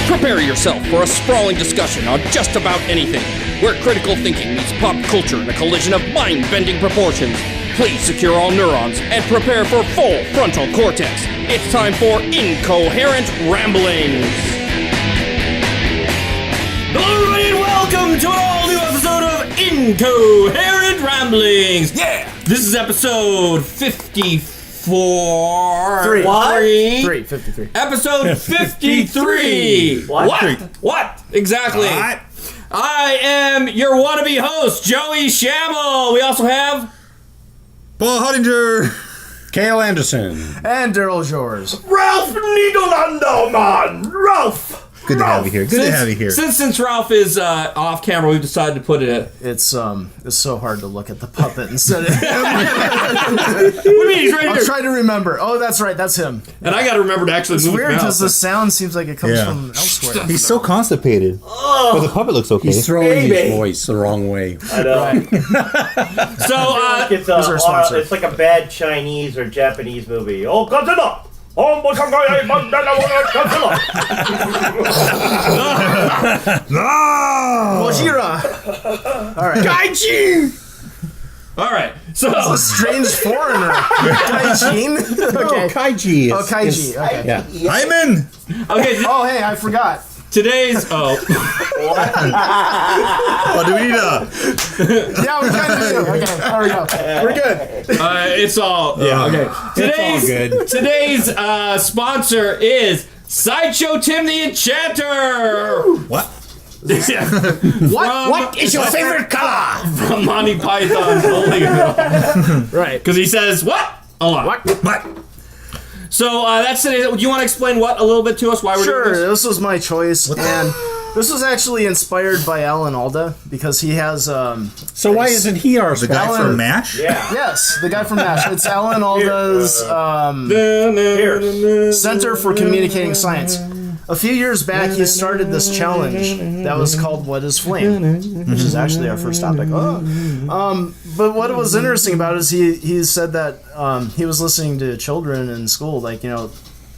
Prepare yourself for a sprawling discussion on just about anything, where critical thinking meets pop culture in a collision of mind-bending proportions. Please secure all neurons and prepare for full frontal cortex. It's time for Incoherent Ramblings. Hello everybody and welcome to an all-new episode of Incoherent Ramblings. Yeah! This is episode 54. What? 53. Episode 53. What? Exactly. What? I am your wannabe host, Joey Shamble. We also have Paul Huttinger, Cale Anderson, and DARRYL Jors. Ralph Niederlander, man! Ralph! Good to have you here. Good to have you here. Since Ralph is off camera, we've decided to put it. It's so hard to look at the puppet instead of him. What do you mean? He's right here. I'll try to remember. Oh, that's right. That's him. And I got to remember to actually move. It's weird because the sound seems like it comes from elsewhere. He's so constipated. But the puppet looks okay. He's throwing his voice the wrong way. I know. Right. So, it's like a bad Chinese or Japanese movie. Oh, Godzilla! Oh, Godzilla! Gojira! Alright. All right. So a strange foreigner. Gaijin? Okay. Kaiji. Oh, Kaiji. Okay. Yeah. Hyman! okay. Oh, hey, I forgot. Today's Oh, do we need a... Yeah, we kind of do. Okay, there we go. We're good. it's all okay. Today's sponsor is Sideshow Tim the Enchanter. What? What is your favorite color? From Monty Python's Holy Grail. Right. Because he says what? A lot. What? So that's today. Do you want to explain what a little bit to us? Why we're doing Sure, this? this was my choice, and this was actually inspired by Alan Alda because he has. So why isn't he our The guy Alan- from MASH? Yeah. Yes, the guy from MASH. It's Alan Alda's Center for Communicating Science. A few years back, he started this challenge that was called "What is Flame," which is actually our first topic. But what was interesting about it is he said that he was listening to children in school, like, you know,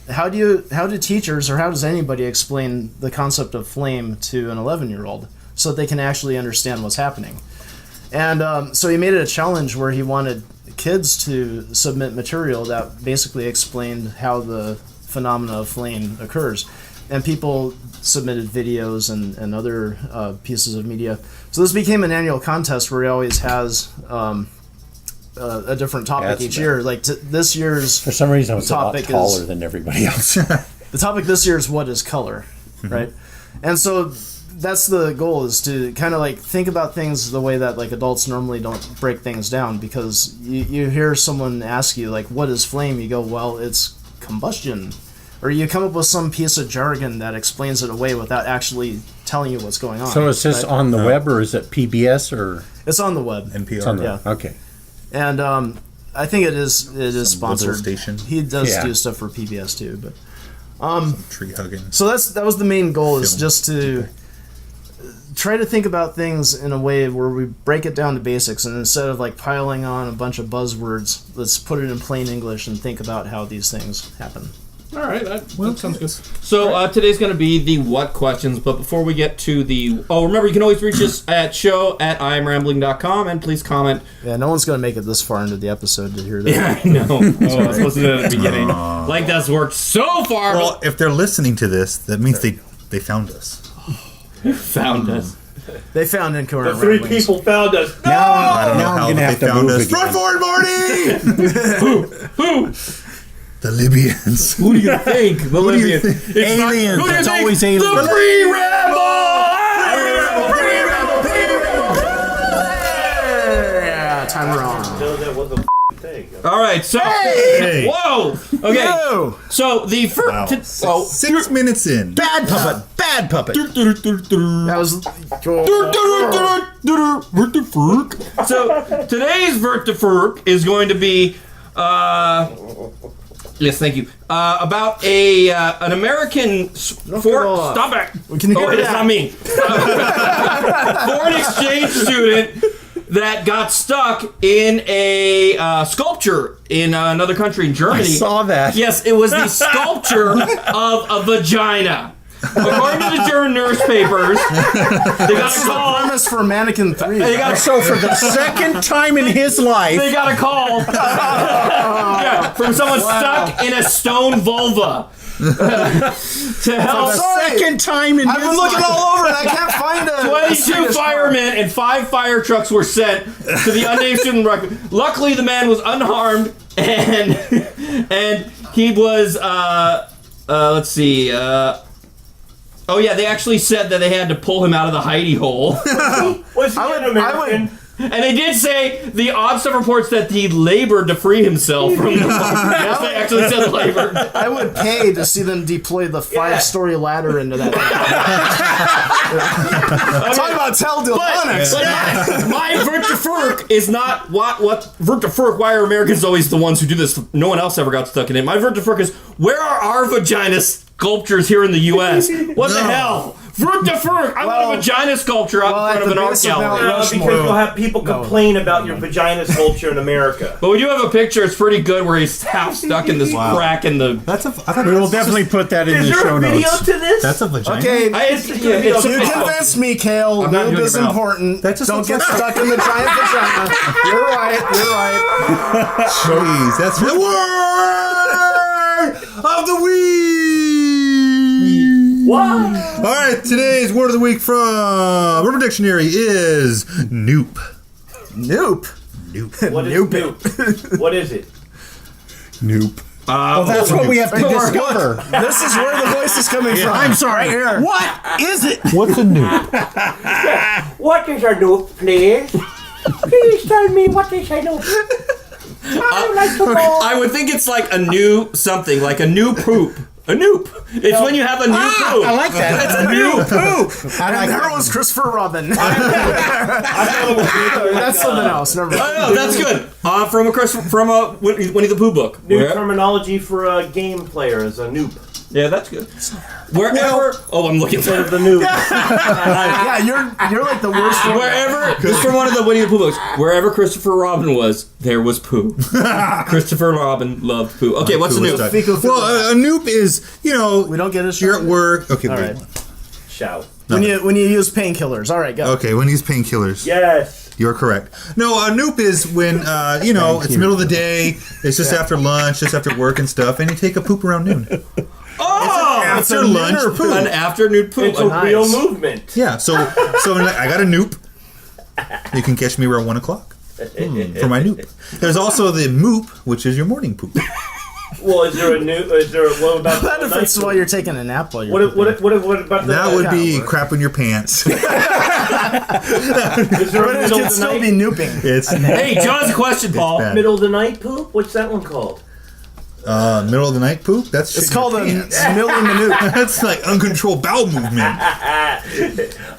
how do teachers or how does anybody explain the concept of flame to an 11-year-old so that they can actually understand what's happening? And so he made it a challenge where he wanted kids to submit material that basically explained how the phenomena of flame occurs. And people submitted videos and other pieces of media. So this became an annual contest where he always has a different topic each year. Like this year's For some reason, it's a lot topic taller than everybody else. the topic this year is what is color, right? And so that's the goal, is to kind of like think about things the way that like adults normally don't break things down, because you hear someone ask you like, what is flame? You go, well, it's combustion. Or you come up with some piece of jargon that explains it away without actually telling you what's going on. So is this on the web, or is it PBS, or It's on the web. NPR. it's on the Yeah. Okay. And I think it is sponsored. liberal station. He does Yeah. do stuff for PBS too, but Tree hugging. so that was the main goal, is Film. just to try to think about things in a way where we break it down to basics, and instead of like piling on a bunch of buzzwords, let's put it in plain English and think about how these things happen. All right, that sounds good. So today's going to be the what questions, but before we get to the... Oh, remember, you can always reach us at show@imrambling.com, and please comment. Yeah, no one's going to make it this far into the episode to hear that. Yeah, I know. Oh, I was supposed to do that at the beginning. Like, that's worked so far. Well, if they're listening to this, that means they found us. Found us. They found Incoherent The three Ramblings. people found us. No! I don't know Now I'm how gonna they have to found move us. again. Run for it, Marty! Who? The Libyans. Who do you think? The Who do you Libyan. think? It's not- Aliens. who do you It's think? always aliens. The Yeah, time we're on. No, that was a thing. All right, so... Hey! Whoa! Okay, No! so the Wow. first... 6 minutes in. Bad puppet. Bad puppet. That was... So today's Vertifurk is going to be, yes, thank you, about an American Stop it! We can hear it's that. not me. Foreign exchange student that got stuck in a sculpture in another country in Germany. I saw that. Yes, it was the sculpture of a vagina. According to the German newspapers, they got a call. Premise for Mannequin 3. So for the second time in his life, They got a call yeah, from someone stuck in a stone vulva. To help. second time in I've his been looking life. all over and I can't find it. 22 firemen and 5 fire trucks were sent to the unnamed student wreck. Luckily, the man was unharmed, and he was. Let's see. Oh yeah, they actually said that they had to pull him out of the hidey hole. Was he an American? And they did say the odd stuff reports that he labored to free himself from the yes, they actually said labored. I would pay to see them deploy the 5-story ladder into that. Talk about teledildonics. My Vertifurk is not what Vertifurk. Why are Americans always the ones who do this? No one else ever got stuck in it. My Vertifurk is where are our vagina sculptures here in the U.S.? What the hell? Vertifurk! I want a vagina sculpture out in front of an art gallery. Because you'll have people complain about your vagina sculpture in America. But we do have a picture. It's pretty good where he's half stuck in this crack in the. We will definitely put that in the show Is there a video notes. to this? That's a vagina. Okay, you it's convinced me, Kale. I'm not Lube doing is it now. important. That just Don't looks get like- stuck in the giant vagina. You're right. Jeez, that's the word of the week. What? All right, today's word of the week from Urban Dictionary is noop. Nope. Noop. What is noop? What is it? Nope. That's what we have to discover. This is where the voice is coming from. I'm sorry. Right here. What is it? What's a noop? What is a noop, please? Please tell me what is a noop. I would like to know. I would think it's like a new something, like a new poop. A noop. It's when you have a new poop. I like that. It's a new poop. And there was Christopher Robin. That's something else. Never mind. Oh, no, that's good. From a Winnie the Pooh book. New terminology for a game player is a noop. Yeah, that's good. Wherever. I'm looking for The noob. Yeah, you're like the worst one. Wherever. This is from one of the Winnie the Pooh books. Wherever Christopher Robin was, there was Pooh. Christopher Robin loved Pooh. Okay, what's a Pooh noop? was stuck. Well, a noop is, We don't get a you're at work. Okay, All wait. right. Shout. When you use painkillers. All right, go. Okay, when you use painkillers. Yes. You're correct. No, a noop is when, it's the middle of the day, it's just after lunch, just after work and stuff, and you take a poop around noon. Oh! After lunch poop. An afternoon poop. It's a real movement. Yeah, so I got a noop. You can catch me around 1 o'clock for my noop. There's also the moop, which is your morning poop. Well, is there a new? Is there? What about What if it's while you're taking a nap while you're What about the? That would be crap in your pants. Is there But a it middle can of the still night? be nooping. It's Hey, John has a question, Paul. bad. Middle of the night poop? What's that one called? Middle of the night poop. That's It's shitting called your a pants. milli minute. That's like uncontrolled bowel movement.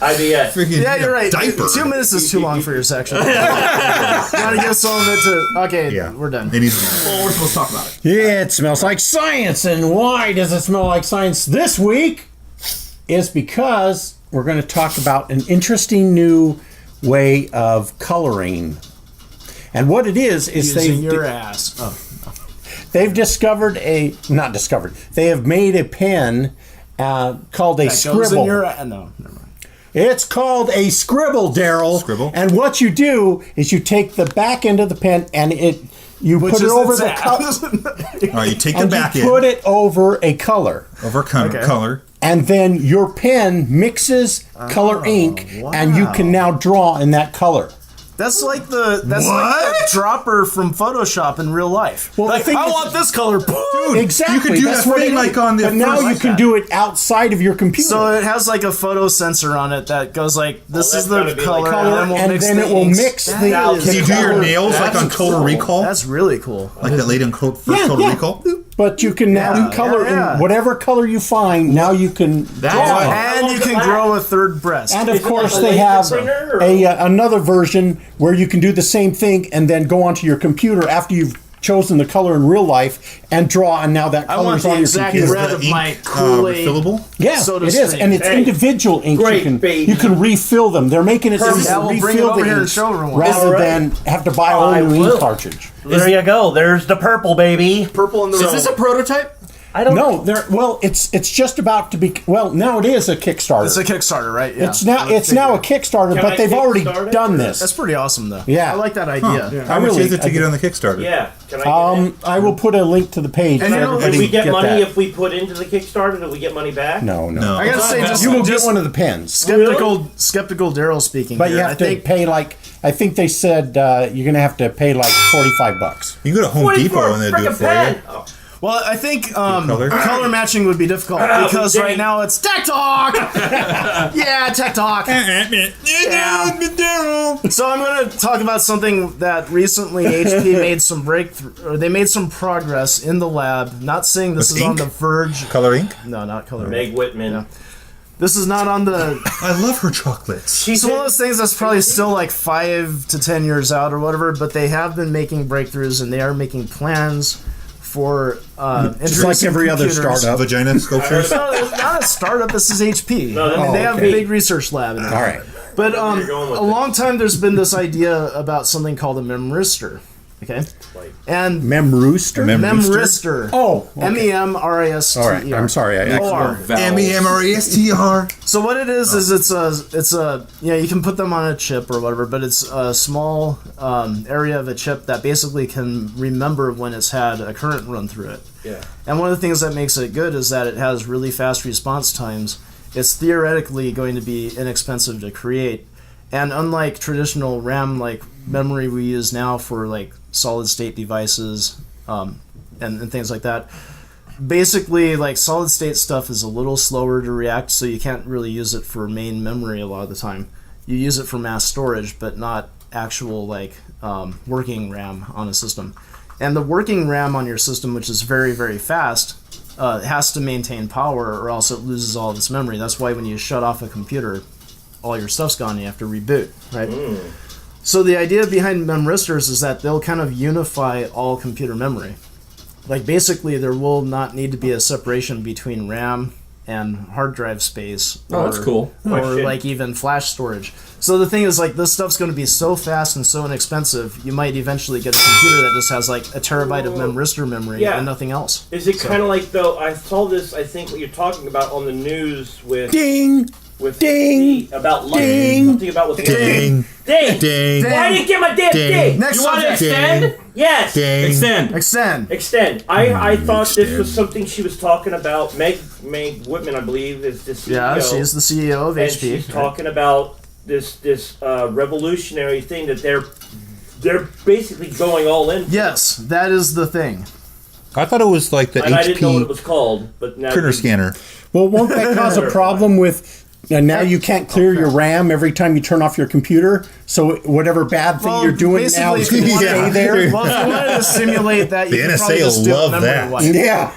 IBS. Freaking Yeah, you're right. Diaper. 2 minutes is too long for your section. Gotta get some of it to. Okay, Yeah, we're done. It needs Well, we're supposed to talk about it. Yeah, it smells like science. And why does it smell like science this week? Is because we're going to talk about an interesting new way of coloring. And what it is Using your ass. Oh. they've discovered not discovered, they have made a pen called a That goes in scribble. your no, never mind. It's called a scribble, Daryl. Scribble? And what you do is you take the back end of the pen and you Which put it is over its the color. ass. All right, you take the And back you in put it over a color. over color. And then your pen mixes color ink, and you can now draw in that color. That's like the dropper from Photoshop in real life. Well, the like, thing I is- want this color. Boom. Exactly. You could do that's that what thing it like is. on the But now first- you can do it outside of your computer. So it has like a photo sensor on it that goes like, this that's is gotta the be like color, color, and and we'll mix then the it will inks. mix That the. Can you do your color. nails like That's on Total cool. Recall? That's really cool. Like that lady on Total Recall? But you can now color yeah. in whatever color you find. Now you can draw. And you can grow a third breast. And of Is it course, like a they laser have printer, or- another version where you can do the same thing and then go onto your computer after you've chosen the color in real life and draw, and now that I color want is the on your exact computer. red of ink, my Kool-Aid. refillable? Yeah, soda it is, stream. and it's individual ink. Great, you baby. can refill them. They're making it so you Yeah, can we'll bring it refill over the here and inks show everyone. rather Alright. than have to buy a I whole new will. ink cartridge. There you go. There's the purple, baby. Purple in the Is this a prototype? I don't No, it's just about to be. Well, now it is a Kickstarter. It's a Kickstarter, right? Yeah. It's now a Kickstarter, Can but I they've already kickstart it? done That's this. pretty awesome, though. Yeah. I like that idea. How much is it to get on the Kickstarter? Yeah. Can I get it? I will put a link to the page. And for you know, everybody Do we to get money that. if we put into the Kickstarter? Do we get money back? No. No. I gotta say, You will just get one of the pens, skeptical Daryl speaking. but here. you have to pay like I think they said you're gonna have to pay like $45. You can go to Home Depot and they do it for you. Oh. Well, I think color? color matching would be difficult because right now it's Tech Talk. Yeah, Tech Talk. So I'm going to talk about something that recently HP made some breakthrough, or they made some progress in the lab. Not saying this With is on ink? the verge. Color ink? No, not color. Meg Whitman. This is not on the. I love her chocolates. It's one of those things that's probably still like 5 to 10 years out or whatever. But they have been making breakthroughs and they are making plans for Just like every other startup. Vagina sculptures. No, it's not a startup. This is HP. No, I mean, they have a okay. big research lab. In there. All right. But you're going with a long time there's been this idea about something called a memristor. Okay, and Memrooster. memristor. Oh, okay. MEMRISTER. All right. I'm sorry. I OR. MEMRESTR. So what it is it's a you can put them on a chip or whatever, but it's a small area of a chip that basically can remember when it's had a current run through it. Yeah. And one of the things that makes it good is that it has really fast response times. It's theoretically going to be inexpensive to create, and unlike traditional RAM like memory we use now for like solid state devices and things like that, basically like solid state stuff is a little slower to react, so you can't really use it for main memory a lot of the time. You use it for mass storage, but not actual like working RAM on a system. And the working RAM on your system, which is very, very fast, has to maintain power or else it loses all of its memory. That's why when you shut off a computer, all your stuff's gone and you have to reboot, right? So the idea behind memristors is that they'll kind of unify all computer memory. Like basically there will not need to be a separation between RAM and hard drive space. Oh, that's cool. Or like even flash storage. So the thing is like this stuff's going to be so fast and so inexpensive, you might eventually get a computer that just has like a terabyte of memristor memory and nothing else. Is it kind of like, though, I saw this, I think what you're talking about on the news with... Ding. With Ding. about light. Ding. Something about with Ding. Ding. Ding. Why didn't you get my damn ding? Next You want to subject. extend? Yes. Ding. Extend. Extend. I thought this extend. was something she was talking about. Meg Whitman, I believe, is the CEO. Yeah, she's the CEO of and HP. she's talking about this revolutionary thing that they're basically going all in. Yes, that is the thing. I thought it was like the And I didn't know what it HP was called, but now printer scanner. Well, won't that cause a problem with? And now you can't clear your RAM every time you turn off your computer. So whatever bad thing you're doing now is going to basically, stay if you there. Well, if you wanted to simulate that, you The could probably NSA just will do it love that. memory-wise. Yeah.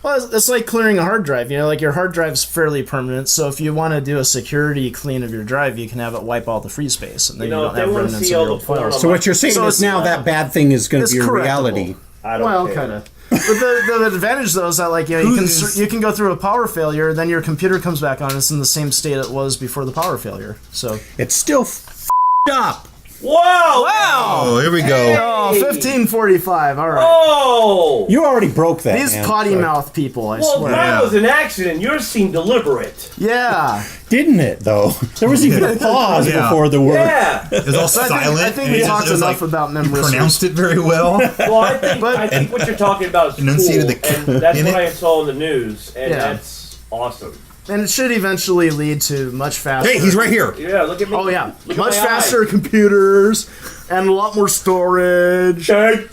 Well, it's like clearing a hard drive. You know, like your hard drive's fairly permanent. So if you want to do a security clean of your drive, you can have it wipe all the free space, and then you, know, don't if they have wanna remnants see of all your the old files. So what you're saying So is it's- now that bad thing is going to It's be a correctable. reality. I don't Well, care. kind of. But the advantage though is that like you can go through a power failure, then your computer comes back on, it's in the same state it was before the power failure. So It's still up. Whoa! Oh, here we go. oh, 1545. All right. Oh! You already broke that. These man. potty mouth people, I Well, swear. that was an accident. Yours seemed deliberate. Yeah. Didn't it though? There was even a pause Yeah. before the word. Yeah. It was all silent. I think and we it talked was enough like, about you memristors. pronounced it very well. Well, I think what you're talking about is cool, Enunciated the and that's in what it. I saw in the news, and Yeah. that's awesome. And it should eventually lead to much faster. Hey, he's right here. Yeah, look at me. Oh yeah, Look at much my faster eye. computers and a lot more storage. Okay,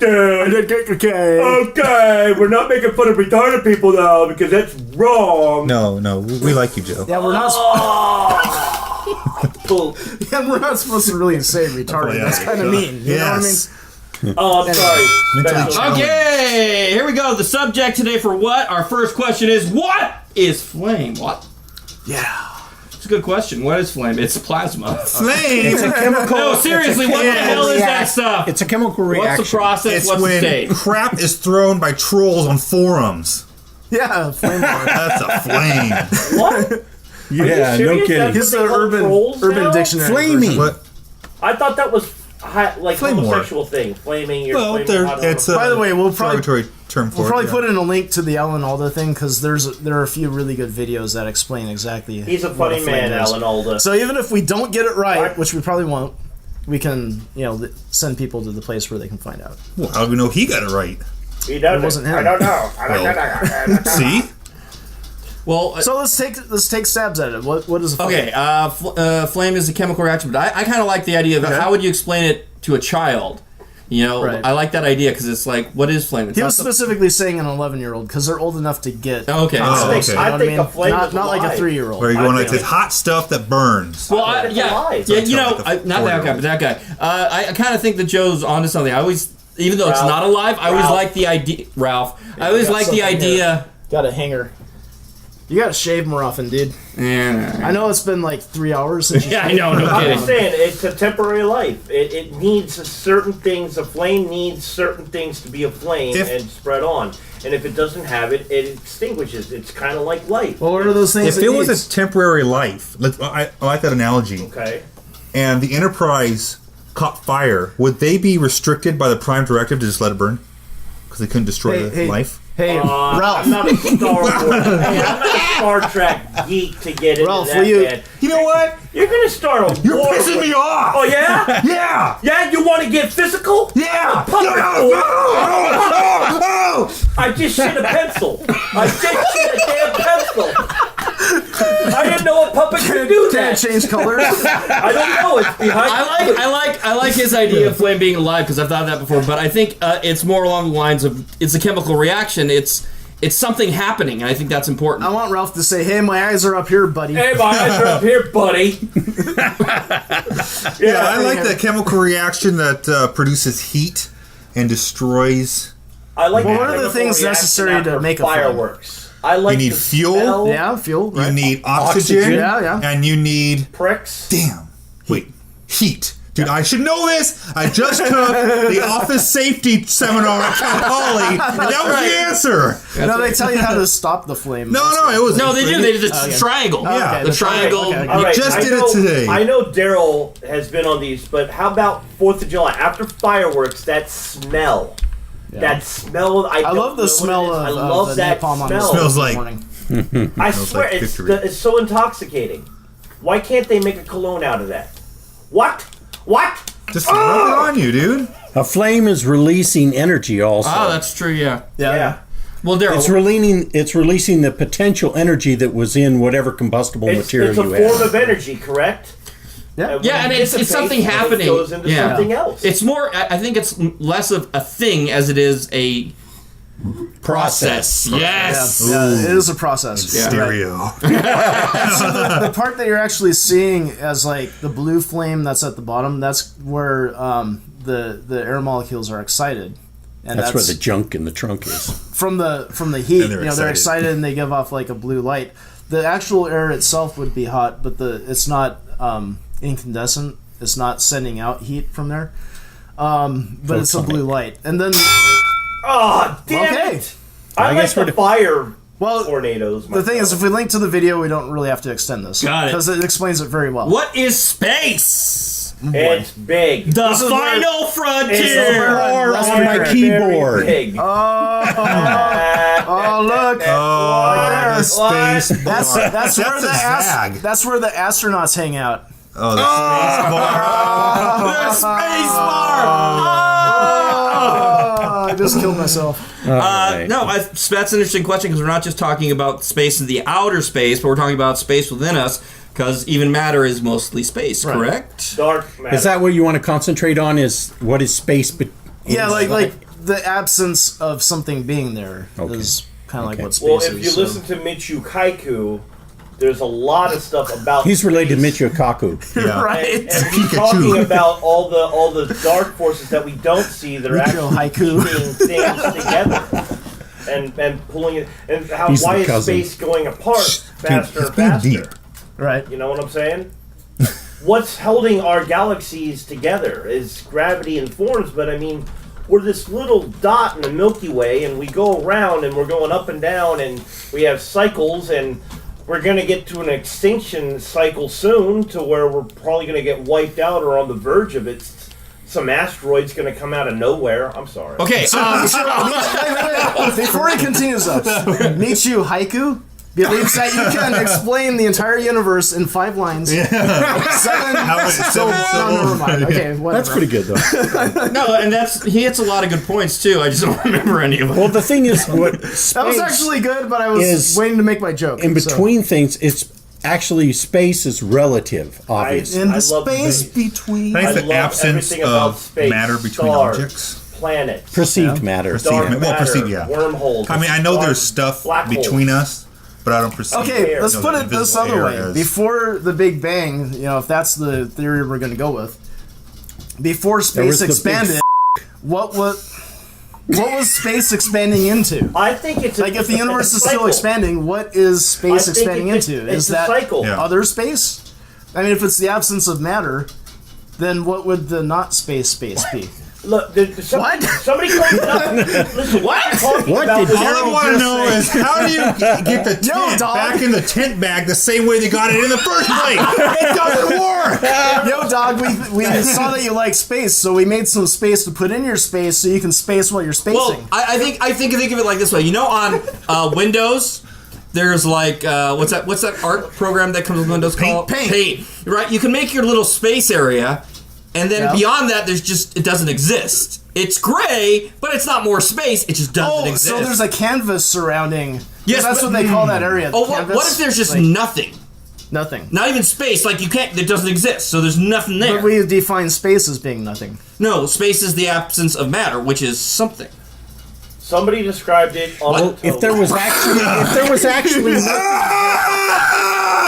we're not making fun of retarded people though, because that's wrong. No, we like you, Joe. Yeah, we're not. Cool. Yeah, we're not supposed to really say retarded. yeah. That's kind of mean. You know what I mean? Yes. Oh, I'm sorry. Mentally Special- challenged. Okay, here we go. The subject today for what? Our first question is, what is flame? What? Yeah. It's a good question. What is flame? It's plasma. Flame. It's a chemical. No, seriously, what the hell is that stuff? It's a chemical reaction. What's the process? It's What's the when state? crap is thrown by trolls on forums. Yeah, flame war. That's a flame. What? Yeah, no serious? kidding. He's the They call trolls urban now? dictionary. Flaming. version. What? I thought that was like Flame war. homosexual thing. Flaming. You're Well, flaming hot on it's a- a By the way, we'll probably- derogatory term for We'll probably it. put in a link to the Alan Alda thing because there are a few really good videos that explain exactly. He's a what funny flame man, is. Alan Alda. So even if we don't get it right, Right. which we probably won't, we can send people to the place where they can find out. Well, how do we know he got it right? He doesn't. It wasn't him. I don't know. I don't know. See? Well, So let's take stabs at it. What is a flame? okay. Flame is a chemical reaction, but I kind of like the idea of how would you explain it to a child? You know, Right. I like that idea because it's like, what is flame? It's He not was specifically saying an 11-year-old because they're old enough to get. Okay. concepts, okay. you know I what think mean? a flame not is like a alive. 3-year-old. Where are you going? I It's think- hot stuff that burns. Well, It's yeah, alive. yeah, Sounds you know, like a not that guy, but that guy. I kind of think that Joe's onto something. I always, even though it's Ralph. not alive, I always Ralph. like the idea. Ralph, I always got like the something idea. Got a hanger. You gotta shave more often, dude. Yeah, I know it's been like 3 hours since you I shaved. know, no I'm kidding. just saying, it's a temporary life. It needs certain things. A flame needs certain things to be a flame and spread on. And if it doesn't have it, it extinguishes. It's kind of like life. Well, what are those things? If it was a temporary life, I like that analogy, Okay. and the Enterprise caught fire, would they be restricted by the Prime Directive to just let it burn? Because they couldn't destroy the life? Hey, Ralph. I'm not a Star Wars. Hey, I'm not a Star Trek geek to get into Ralph, that. will you- Man. You know what? You're gonna start a You're war. pissing me off! Oh yeah? Yeah! Yeah, you want to get physical? Yeah! Puppet Oh! I just shit a pencil. I just shit a damn pencil. I didn't know a puppet could do Can't that. change colors. I don't know. It's behind. I like his idea of flame being alive because I've thought of that before. But I think it's more along the lines of it's a chemical reaction. It's something happening, and I think that's important. I want Ralph to say, "Hey, my eyes are up here, buddy." Hey, my eyes are up here, buddy. Yeah, I like that chemical reaction that produces heat and destroys. I like. Well, the what are the chemical things reaction necessary to after make a flame? fireworks? I like. You need the fuel? smell, Yeah, fuel. Right? You need oxygen, Yeah. and you need pricks. damn. Wait, heat. Dude, I should know this. I just took the office safety seminar at Cal Poly, and that was the answer. No, they tell you how to stop the flame. No, it was No, they do. They did the Okay. triangle. Oh, okay, the the triangle. triangle, okay. All right, just I did it know- today. I know Daryl has been on these, but how about 4th of July after fireworks? That smell. That smell. I love the smell of I love the that napalm on smell. the Smells this like- morning. I swear, like it's victory. it's so intoxicating. Why can't they make a cologne out of that? What? Just rub it on you, dude. A flame is releasing energy also. Oh, that's true. Yeah. Yeah. Well, Daryl. It's releasing the potential energy that was in whatever combustible material It's a you form had. of energy, correct? Yeah. Yeah, and it's something Dissipates, and happening. It goes into Yeah. something else. It's more. I think it's less of a thing as it is a process. Yes. Yeah, it is a process. Stereo. The part that you're actually seeing as like the blue flame that's at the bottom, that's where the air molecules are excited. And That's where the junk in the trunk is. from the heat. And they're They're excited. excited and they give off like a blue light. The actual air itself would be hot, but it's not incandescent. It's not sending out heat from there. But it's a blue light. And then Oh, damn okay. it! I like guess we're the to- fire Well, tornadoes. the thing is, if we link to the video, we don't really have to extend this. Got it. Because it explains it very well. What is space? it's big. The is final It's frontier. Or on my very keyboard. big. Oh, look. Oh, the What? space bar. That's where a the zag. that's where the astronauts hang out. Oh, the space bar. The space bar. Oh, I just killed myself. Right. No, that's an interesting question because we're not just talking about space in the outer space, but we're talking about space within us because even matter is mostly space, correct? Dark matter. Is that what you want to concentrate on? Is what is space? Yeah, like the absence of something being there is Okay. kind of like what space Well, is. if you so. listen to Michio Kaku, there's a lot of stuff about. He's related to space. Michio Kaku. Yeah. right? And he's Pikachu. talking about all the dark forces that we don't see that are Michio actually Haiku. keeping things together and pulling it, and how He's why the is cousin. space going apart faster it's and being faster? deep. Right. You know what I'm saying? What's holding our galaxies together is gravity and forms, but I mean, we're this little dot in the Milky Way, and we go around, and we're going up and down, and we have cycles, and we're going to get to an extinction cycle soon to where we're probably going to get wiped out or on the verge of it. Some asteroid's going to come out of nowhere. I'm sorry. Okay, Before he continues up, Michiu Haiku believes that you can explain the entire universe in 5 lines. Seven Never mind. Okay, whatever. That's pretty good, though. no, and he hits a lot of good points too. I just don't remember any of them. Well, the thing is, what That was actually good, but I was waiting to make my joke. in between things, it's actually space is relative, obviously. In I the love space space. between. I think I the love absence everything about of space, matter between stars, objects. planets, Perceived matter. dark Well, matter, perceived, yeah. wormholes. I mean, I know dark there's stuff black between holes. us, but I don't perceive. Okay, let's the put it this invisible other air way. as- Before the Big Bang, if that's the theory we're going to go with, before was space the big expanded, what was space expanding into? I think it's Like, if the universe it's a is still cycle. expanding, what is space I think expanding it's into? it's Is a that cycle? Yeah. other space? I mean, if it's the absence of matter, then what would the not space be? Look, What? somebody told me listen, what? What did All I want to know is how do you get the tent dog. back in the tent bag the same way they got it in the first place? It doesn't work. Yo, dog, we saw that you like space, so we made some space to put in your space so you can space what you're spacing. Well, I think of it like this way. You know, on Windows, there's like what's that art program that comes with Windows called? Paint. Right? You can make your little space area, and then Yeah. beyond that, it doesn't exist. It's gray, but it's not more space. It just doesn't exist. So there's a canvas surrounding. Yes, that's but- what they call that area. The Oh, canvas. what if there's just Like, nothing? nothing? Not even space. Like it doesn't exist. So there's nothing there. But we define space as being nothing. No, space is the absence of matter, which is something. Somebody described it on What? the If there was actually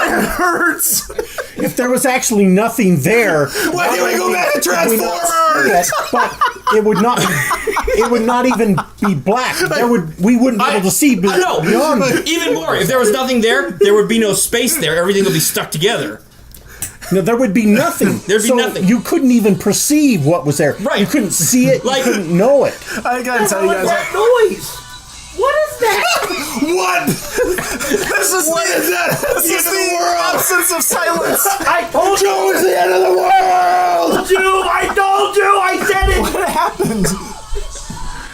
It hurts. if there was actually nothing there, Why can't we go back to we would not see Transformers? it, but it would not even be black. We wouldn't be able to see I know. beyond it. Even more, if there was nothing there would be no space there. Everything would be stuck together. No, there would be nothing. There'd be So nothing. You couldn't even perceive what was there. Right. You couldn't see it. Like- you couldn't know it. I gotta tell you What's guys. that noise? What is that? What? This is What is that? This is the absence of silence. I told you. It's the end of the world. I told you. I said it. What happened?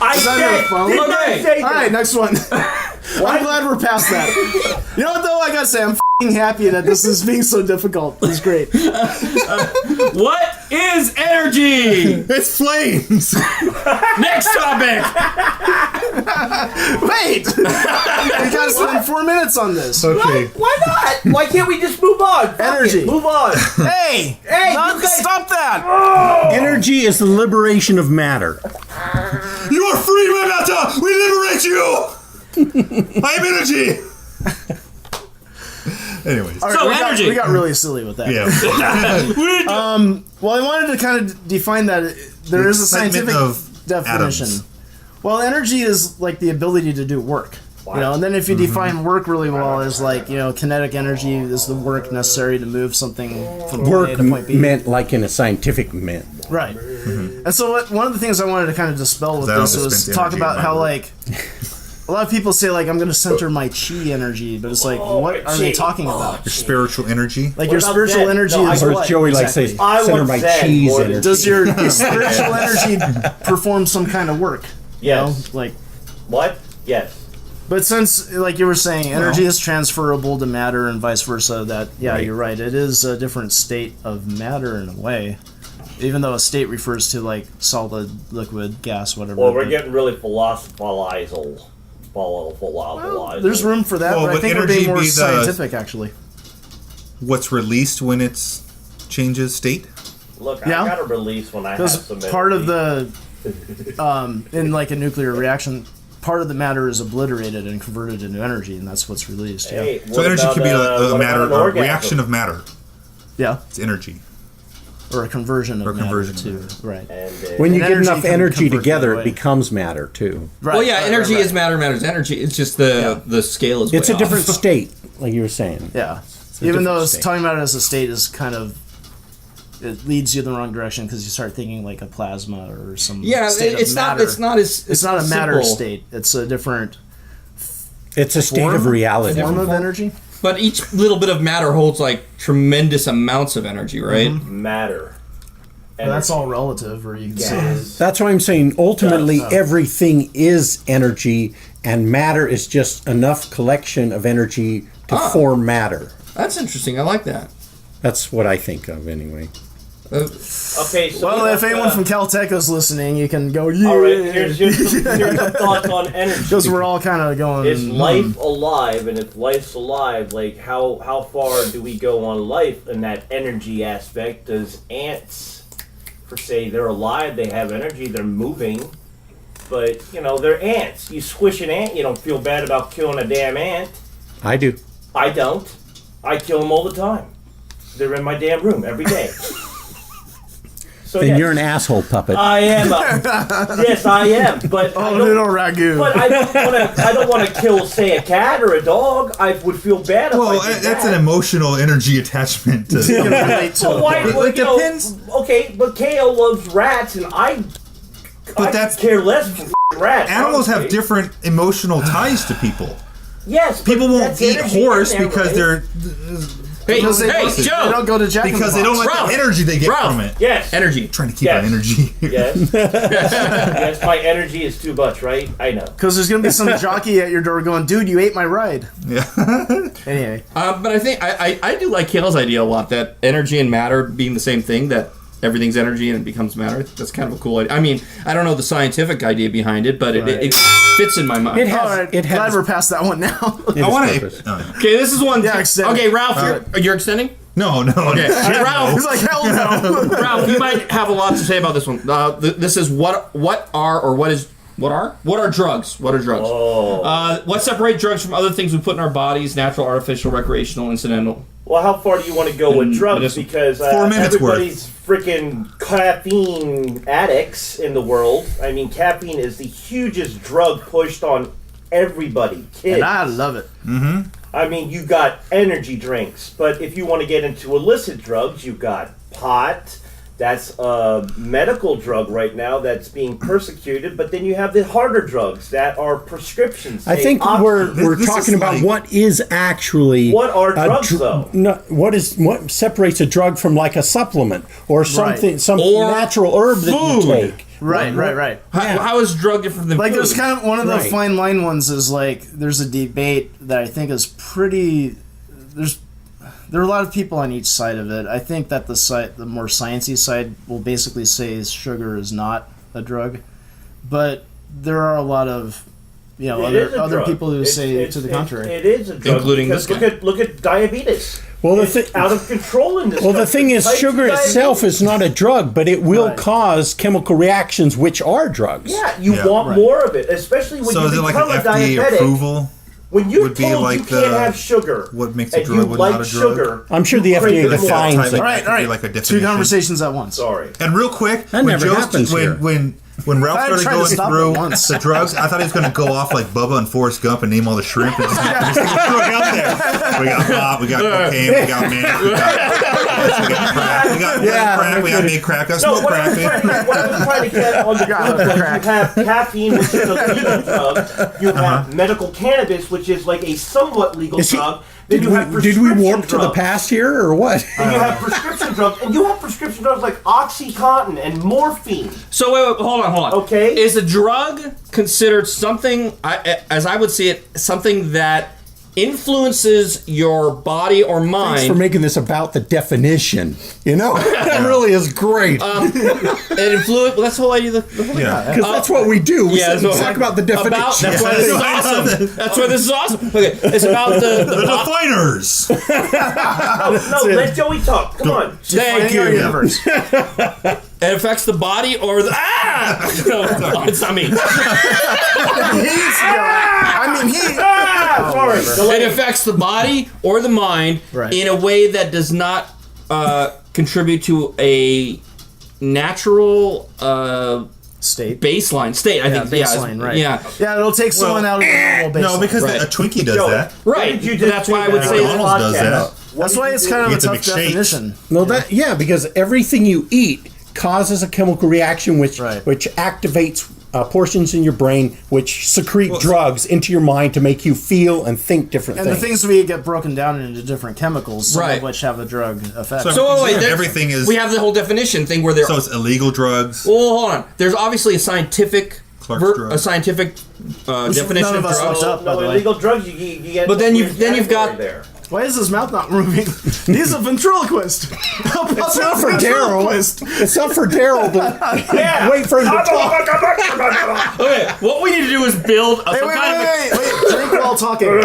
I that said. your phone? Didn't I Okay. say All right, next one. I'm glad we're past that. You know what though? I gotta say, I'm f***ing happy that this is being so difficult. It's great. What is energy? It's flames. Next topic. Wait, we gotta spend 4 minutes on this. Okay. Why not? Why can't we just move on? Fuck Energy. it, move on. Hey, Hey, you guys- stop that! Energy is the liberation of matter. You are free, Renata. We liberate you. I am energy. Anyways. All right, So, we energy. we got really silly with that. Yeah. Well, I wanted to kind of define that there is a Excitement scientific of definition. atoms. Well, energy is like the ability to do work. And then if you define work really well as like, kinetic energy is the work necessary to move something from point A Work to point B. meant like in a scientific meant. Right. And so one of the things I wanted to kind of dispel with I don't this was dispense talk energy about in my how work. like a lot of people say like I'm going to center my chi energy, but it's like what my are they chi. talking about? Your spiritual energy. Like What your about spiritual Zen? energy No, I is would- Or what? as Joey likes to exactly? say, I center would my say cheese more than- energy. Does your spiritual energy perform some kind of work? Yes. Like, What? Yes. but since like you were saying, energy is transferable to matter and vice versa. That Right. you're right. It is a different state of matter in a way. Even though a state refers to like solid, liquid, gas, whatever. Well, we're but- getting really philosophizal. There's room for that, Well, but I would think we're being energy more be the- scientific, actually. What's released when it's changes state? Look, Yeah. I got a release when I have Because some part of energy. the, in like a nuclear reaction, part of the matter is obliterated and converted into energy, and that's what's released. Yeah. Hey, So what energy about, could be what a about matter, an a orgasm? reaction of matter. Yeah. It's energy. Or a conversion of Or conversion matter, of too. Right. And, When you And get energy enough can energy convert together, that it way. becomes matter too. Right. Well, yeah, right, energy right, is matter. Matter is energy. It's just the scale is. It's a way different off. state, like you were saying. Yeah. Even though state. talking about it as a state is kind of, it leads you in the wrong direction because you start thinking like a plasma or some state of it's matter. not it's not a matter simple. state. It's a different It's a state of reality. form of energy. But each little bit of matter holds like tremendous amounts of energy, right? Matter. But that's all relative, or you can say Gas. That's why I'm saying ultimately Yeah. everything is energy, and matter is just enough collection of energy to form matter. That's interesting. I like that. That's what I think of anyway. Okay, so Well, we if have, anyone from Caltech is listening, you can go, yeah. all right, here's some thoughts on energy. Because we're all kind of going, Is life alive? And if life's alive, like how far do we go on life in that energy aspect? Does ants, per se, they're alive, they have energy, they're moving, but they're ants. You squish an ant, you don't feel bad about killing a damn ant. I do. I don't. I kill them all the time. They're in my damn room every day. So Then yes, you're an asshole puppet. I am. Yes, I am. But I oh, don't- little ragu. But I don't want to kill, say, a cat or a dog. I would feel bad if Well, I did that's that. an emotional energy attachment to. You can relate to Well, it. why? It Well, depends. Okay, but KO loves rats, and I that's- care less for rats. Animals have honestly. different emotional ties to people. Yes, but People won't that's eat energy horse in there, because right? they're Hey, Because they, hey, they Joe! don't go to Jack in the because they don't Box. like Ralph! the energy they get Ralph! from it. Yes. Energy. Trying to keep Yes. our energy. Yes. Yes, my energy is too much, right? I know. Because there's going to be some jockey at your door going, dude, you ate my ride. Yeah. Anyway. But I think I do like Kale's idea a lot, that energy and matter being the same thing, that everything's energy and it becomes matter. That's kind of a cool idea. I mean, I don't know the scientific idea behind it, but it fits in my mind. It has. All right, It glad has. we're past that one now. I want to. Okay, this is one. Yeah, extend Okay, it. Ralph, you're extending? No. Okay, Ralph. He's like, hell no. Ralph, you might have a lot to say about this one. This is what are drugs? What are drugs? Oh. What separate drugs from other things we put in our bodies? Natural, artificial, recreational, incidental. Well, how far do you want to go with drugs? medicinal. Because 4 minutes everybody's freaking caffeine addicts in the world. I mean, caffeine is the hugest drug pushed on everybody. Kids. And I love it. I mean, you got energy drinks, but if you want to get into illicit drugs, you've got pot. That's a medical drug right now that's being persecuted. But then you have the harder drugs that are prescriptions. I say think oxy. we're This is talking about like- what is actually What are a drugs, though? No, what separates a drug from like a supplement or something, some Or natural herb that you food. take. Right. How is drug different than Like, food? there's kind of one of the Right. fine line ones is like, there's a debate that I think is pretty. There are a lot of people on each side of it. I think that the more sciencey side will basically say sugar is not a drug, but there are a lot of It is other a drug. people who It's- say it's- to the it- contrary. It is a drug. Including because this guy. look at diabetes. Well, the It's thing- out of control in this. Well, the country. thing is, Type 2 sugar itself diabetes. is not a drug, but it will Right. cause chemical reactions, which are drugs. Yeah, you Yeah. want Right. more of it, especially when So you is it like become an a FDA diabetic. approval? When you're would be told like you can't the- have sugar, what makes a and drug, you what like not a drug? sugar, I'm sure you the crave FDA it more. defines Type- it. that All right, could all be right. like a Two definition. conversations at once. Sorry. And real quick, That never happens here. when Ralph I started tried to going stop through it once. the drugs, I thought he was going to go off like Bubba and Forrest Gump and name all the shrimp. And just throw it out there. We got pot, we got cocaine, we got meth, we got crack, we got crack, we got big crack, got No, smoke what I was crack. trying to get on the God, group was you crack. have caffeine, which is a legal drug. You have medical cannabis, which is like a somewhat legal Is he- drug. Then Did you have we warp prescription to the drugs. past here, or what? Then you have prescription drugs, and you have prescription drugs like OxyContin and morphine. So wait, hold on. Okay. Is a drug considered something, as I would see it, something that influences your body or Thanks mind? for making this about the definition. You know, that really is great. It influence. Well, that's the whole idea. The whole Yeah. Because that's what we do. We Yeah, sit and talk about the definition. that's why this is awesome. That's why this is awesome. Okay, it's about The the definers. No, let Joey talk. Come on. thank In our you. universe. It affects the body or the no, it's not me. Sorry. It affects the body or the mind Right. in a way that does not contribute to a natural State. baseline state. I think baseline, right. Yeah, Yeah, it'll take someone out of the normal baseline. No, because Right. a Twinkie does Joey. that. What right. did you just That's why I do would that say on that. McDonald's does podcast? that. That's why it's kind of You a get to tough make shakes. definition. No, because everything you eat causes a chemical reaction which Right. activates portions in your brain which secrete drugs into your mind to make you feel and think different And things. the things we eat get broken down into different chemicals, some Right. of which have a drug effect. So wait, everything is. we have the whole definition thing where there. So it's illegal drugs. Well, hold on. There's obviously a scientific, Clark's drug. definition none of of us drugs. looked up, by the way. illegal drugs you get. But then weird you've got- category there. Why is his mouth not moving? He's a ventriloquist. it's not for Daryl. It's not for Daryl to Yeah. wait for him to talk. Okay, what we need to do is build a Hey, some kind of. wait. Drink while talking. Hey,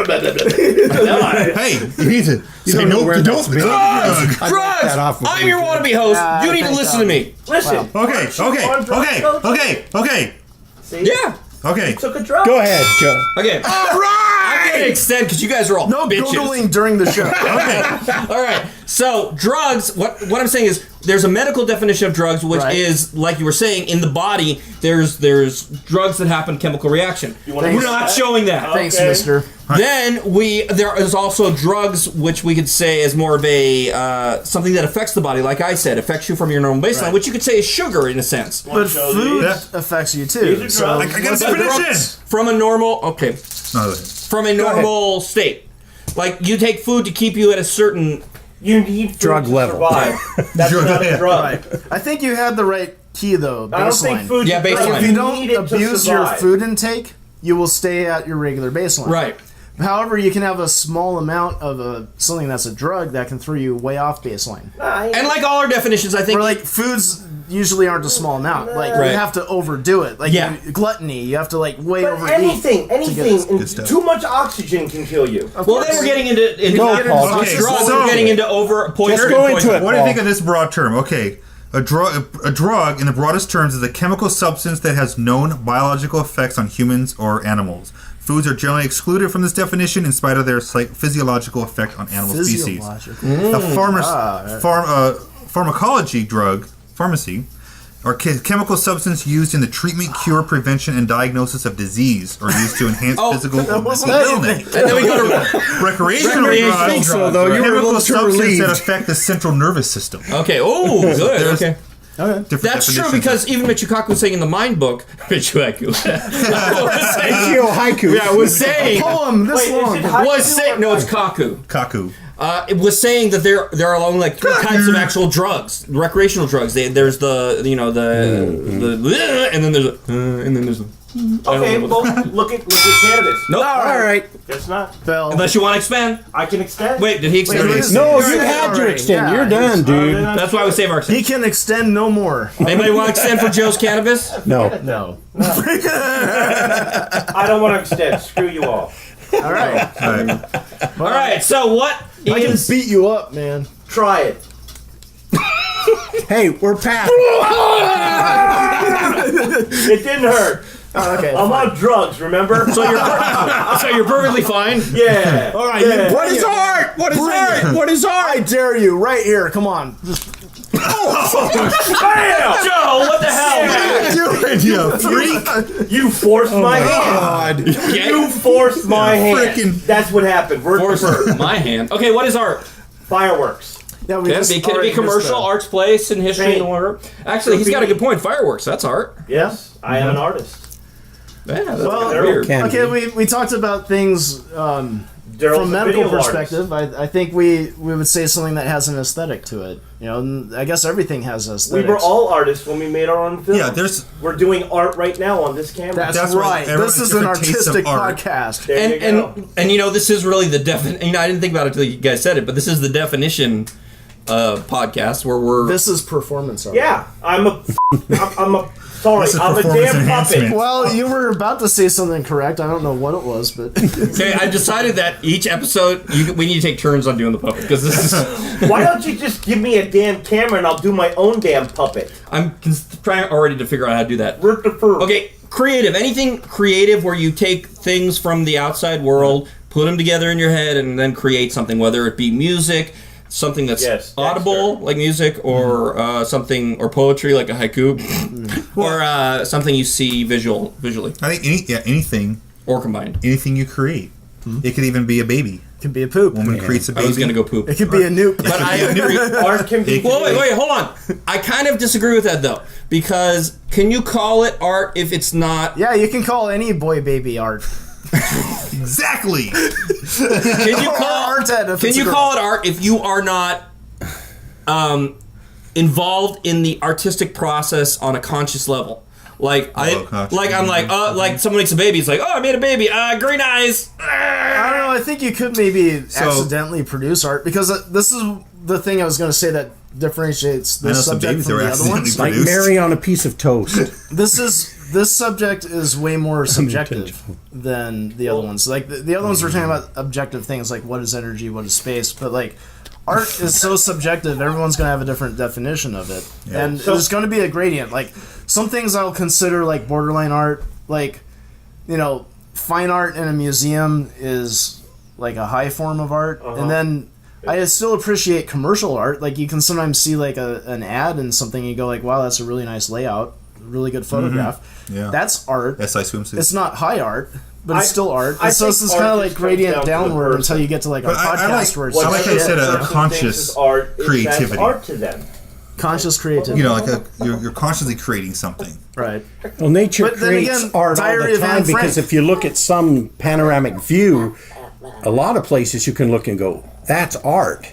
you need to. don't know where that's been. Drugs! I broke that off with I'm your you. wannabe host. Yeah, You need to thank listen God. to me. Listen. Okay. See? Yeah. Okay. Took a drug. Go ahead, Joe. Okay. All right. I'm gonna extend because you guys are all No bitches. Googling during the show. All right. So drugs. What I'm saying is there's a medical definition of drugs, which Right. is like you were saying in the body. There's drugs that happen chemical reaction. wanna We're use not that? showing that. Thanks, Okay. mister. Then there is also drugs which we could say is more of a something that affects the body, like I said, affects you from your normal baseline, Right. which you could say is sugar in a sense. But show food these? affects you too. These are So drugs. I got a what's the definition. drugs? From a normal from a normal state. Like you take food to keep you at a certain You need food Drug to level. survive. That's not a drug. Right. I think you had the right key though. I don't think Baseline. food. Yeah, baseline. If you need don't it to abuse your survive. food intake, you will stay at your regular baseline. right. However, you can have a small amount of something that's a drug that can throw you way off baseline. And like all our definitions, I think Or like foods usually aren't a small amount. Like Right. you have to overdo it. Like Yeah. gluttony, you have to like way But overeat. anything, Good stuff. too much oxygen can kill you. well, then we're getting into Go, not Paul. just Okay, drugs. so- We're getting into over poison. Just go into poison. it. What do you think of this broad term? Okay, a drug in the broadest terms is a chemical substance that has known biological effects on humans or animals. Foods are generally excluded from this definition in spite of their physiological effect on animal species. Physiological. The pharmacology drug, pharmacy, are chemical substance used in the treatment, cure, prevention, and diagnosis of disease, or used to enhance physical or mental anything. health. And then we go to Recreational Recreational drugs, drugs, so, though. You were a chemical little too substances relieved. that affect the central nervous system. okay. Oh, good. There's- Okay. Different That's true definitions because even Michikaku was saying in the Mind Book, Michikaku was saying, Ichio haiku. yeah, was saying, Poem this Wait, is long. it haiku was saying, or no, it's haiku? Kaku. Kaku. It was saying that there are only like three types of actual drugs, recreational drugs. There's the and then there's a Okay, well, look at cannabis. nope. All right. It's not. Bell. Unless you want to expand. I can extend. Wait, did he extend? Wait, it? No, You're you right, had your already. extend. Yeah, You're done, dude. That's why we save our He extend. can extend no more. Anybody want to extend for Joe's cannabis? No. No. I don't want to extend. Screw you all. All right. All right. All right. So what I can is? beat you up, man. Try it. Hey, we're past. It didn't hurt. Oh, okay. I'm on drugs, remember? So you're perfully fine. Yeah. All right. Yeah. You What is art? What is art? What is I art? dare you, right here. Come on. Just Bam! Joe, what the hell, man? You freak. You forced my hand. You forced my hand. Frickin- That's what happened. Word Force to word. my hand. Okay, what is art? Fireworks. yeah. We Can just it be already commercial, missed that. arts, place, and history, Paint. and whatever? Actually, he's got a good point. Fireworks, that's art. Yes, I am an artist. Yeah, that's Well, weird. Can Okay, be. we talked about things Daryl's from a medical video perspective. I think we would say something that has an aesthetic to it. You know, and I guess everything has We aesthetics. were all artists when we made our own film. Yeah, there's. We're doing art right now on this camera. That's right. right. Everyone This has is an different tastes of artistic art. podcast. There you go. And you know, this is really the definition. You know, I didn't think about it until you guys said it, but this is the definition podcast where we're. This is performance art. Yeah, I'm a sorry, This is I'm a performance damn enhancement. puppet. Well, you were about to say something correct. I don't know what it was, but Okay, I've decided that each episode we need to take turns on doing the puppet because this is. Why don't you just give me a damn camera and I'll do my own damn puppet? I'm trying already to figure out how to do that. Okay. Okay, creative. Anything creative where you take things from the outside world, put them together in your head, and then create something, whether it be music, something that's Yes, audible, Dexter. like music, or something, or poetry, like a haiku, or something you see visually, I think anything or combined. you create. It could even be a baby. It can be a poop. Woman creates a baby. I was going to go poop. It could be a noop. But I agree. Art can be. Well, wait, hold on. I kind of disagree with that, though. Because can you call it art if it's not... Yeah, you can call any boy baby art. Exactly. Can you call, can you call it art if you are not involved in the artistic process on a conscious level? Like I'm like someone makes a baby. It's like, oh, I made a baby. Green eyes. I don't know. I think you could maybe accidentally produce art because this is the thing I was going to say that differentiates this subject from the other ones. Like Mary on a piece of toast. This subject is way more subjective than the other ones. Like the other ones were talking about objective things like what is energy, what is space, but like art is so subjective. Everyone's going to have a different definition of it, and there's going to be a gradient. Like some things I'll consider like borderline art, like fine art in a museum is like a high form of art, and then I still appreciate commercial art. Like you can sometimes see like an ad and something, and you go like, wow, that's a really nice layout, really good photograph. Yeah, that's art. SI swimsuit. It's not high art, but it's still art. And so it's this kind of like gradient downward until you get to like a podcast where it's I like how you said a conscious creativity. That's art to them. Conscious creativity. You're consciously creating something. Right. Well, nature creates art all the time because if you look at some panoramic view, a lot of places you can look and go, that's art.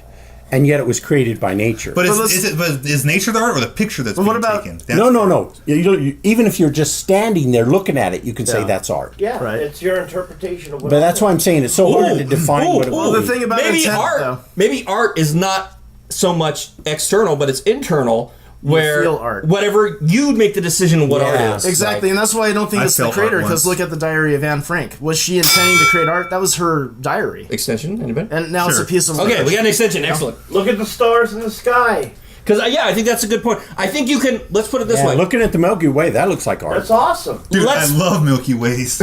And yet it was created by nature. But is nature the art or the picture that's being taken? No. Even if you're just standing there looking at it, you can say that's art. Yeah, right. It's your interpretation of what. But that's why I'm saying it's so hard to define what it was. The thing about maybe art is not so much external, but it's internal. Where feel art. Whatever you make the decision of what art is. Exactly, and that's why I don't think it's the creator, because look at the diary of Anne Frank. Was she intending to create art? That was her diary. Extension, anybody? And now it's a piece of Okay, we got an extension, excellent. Look at the stars in the sky. Because, I think that's a good point. I think you can, let's put it this way. Looking at the Milky Way, that looks like art. That's awesome. Dude, I love Milky Ways.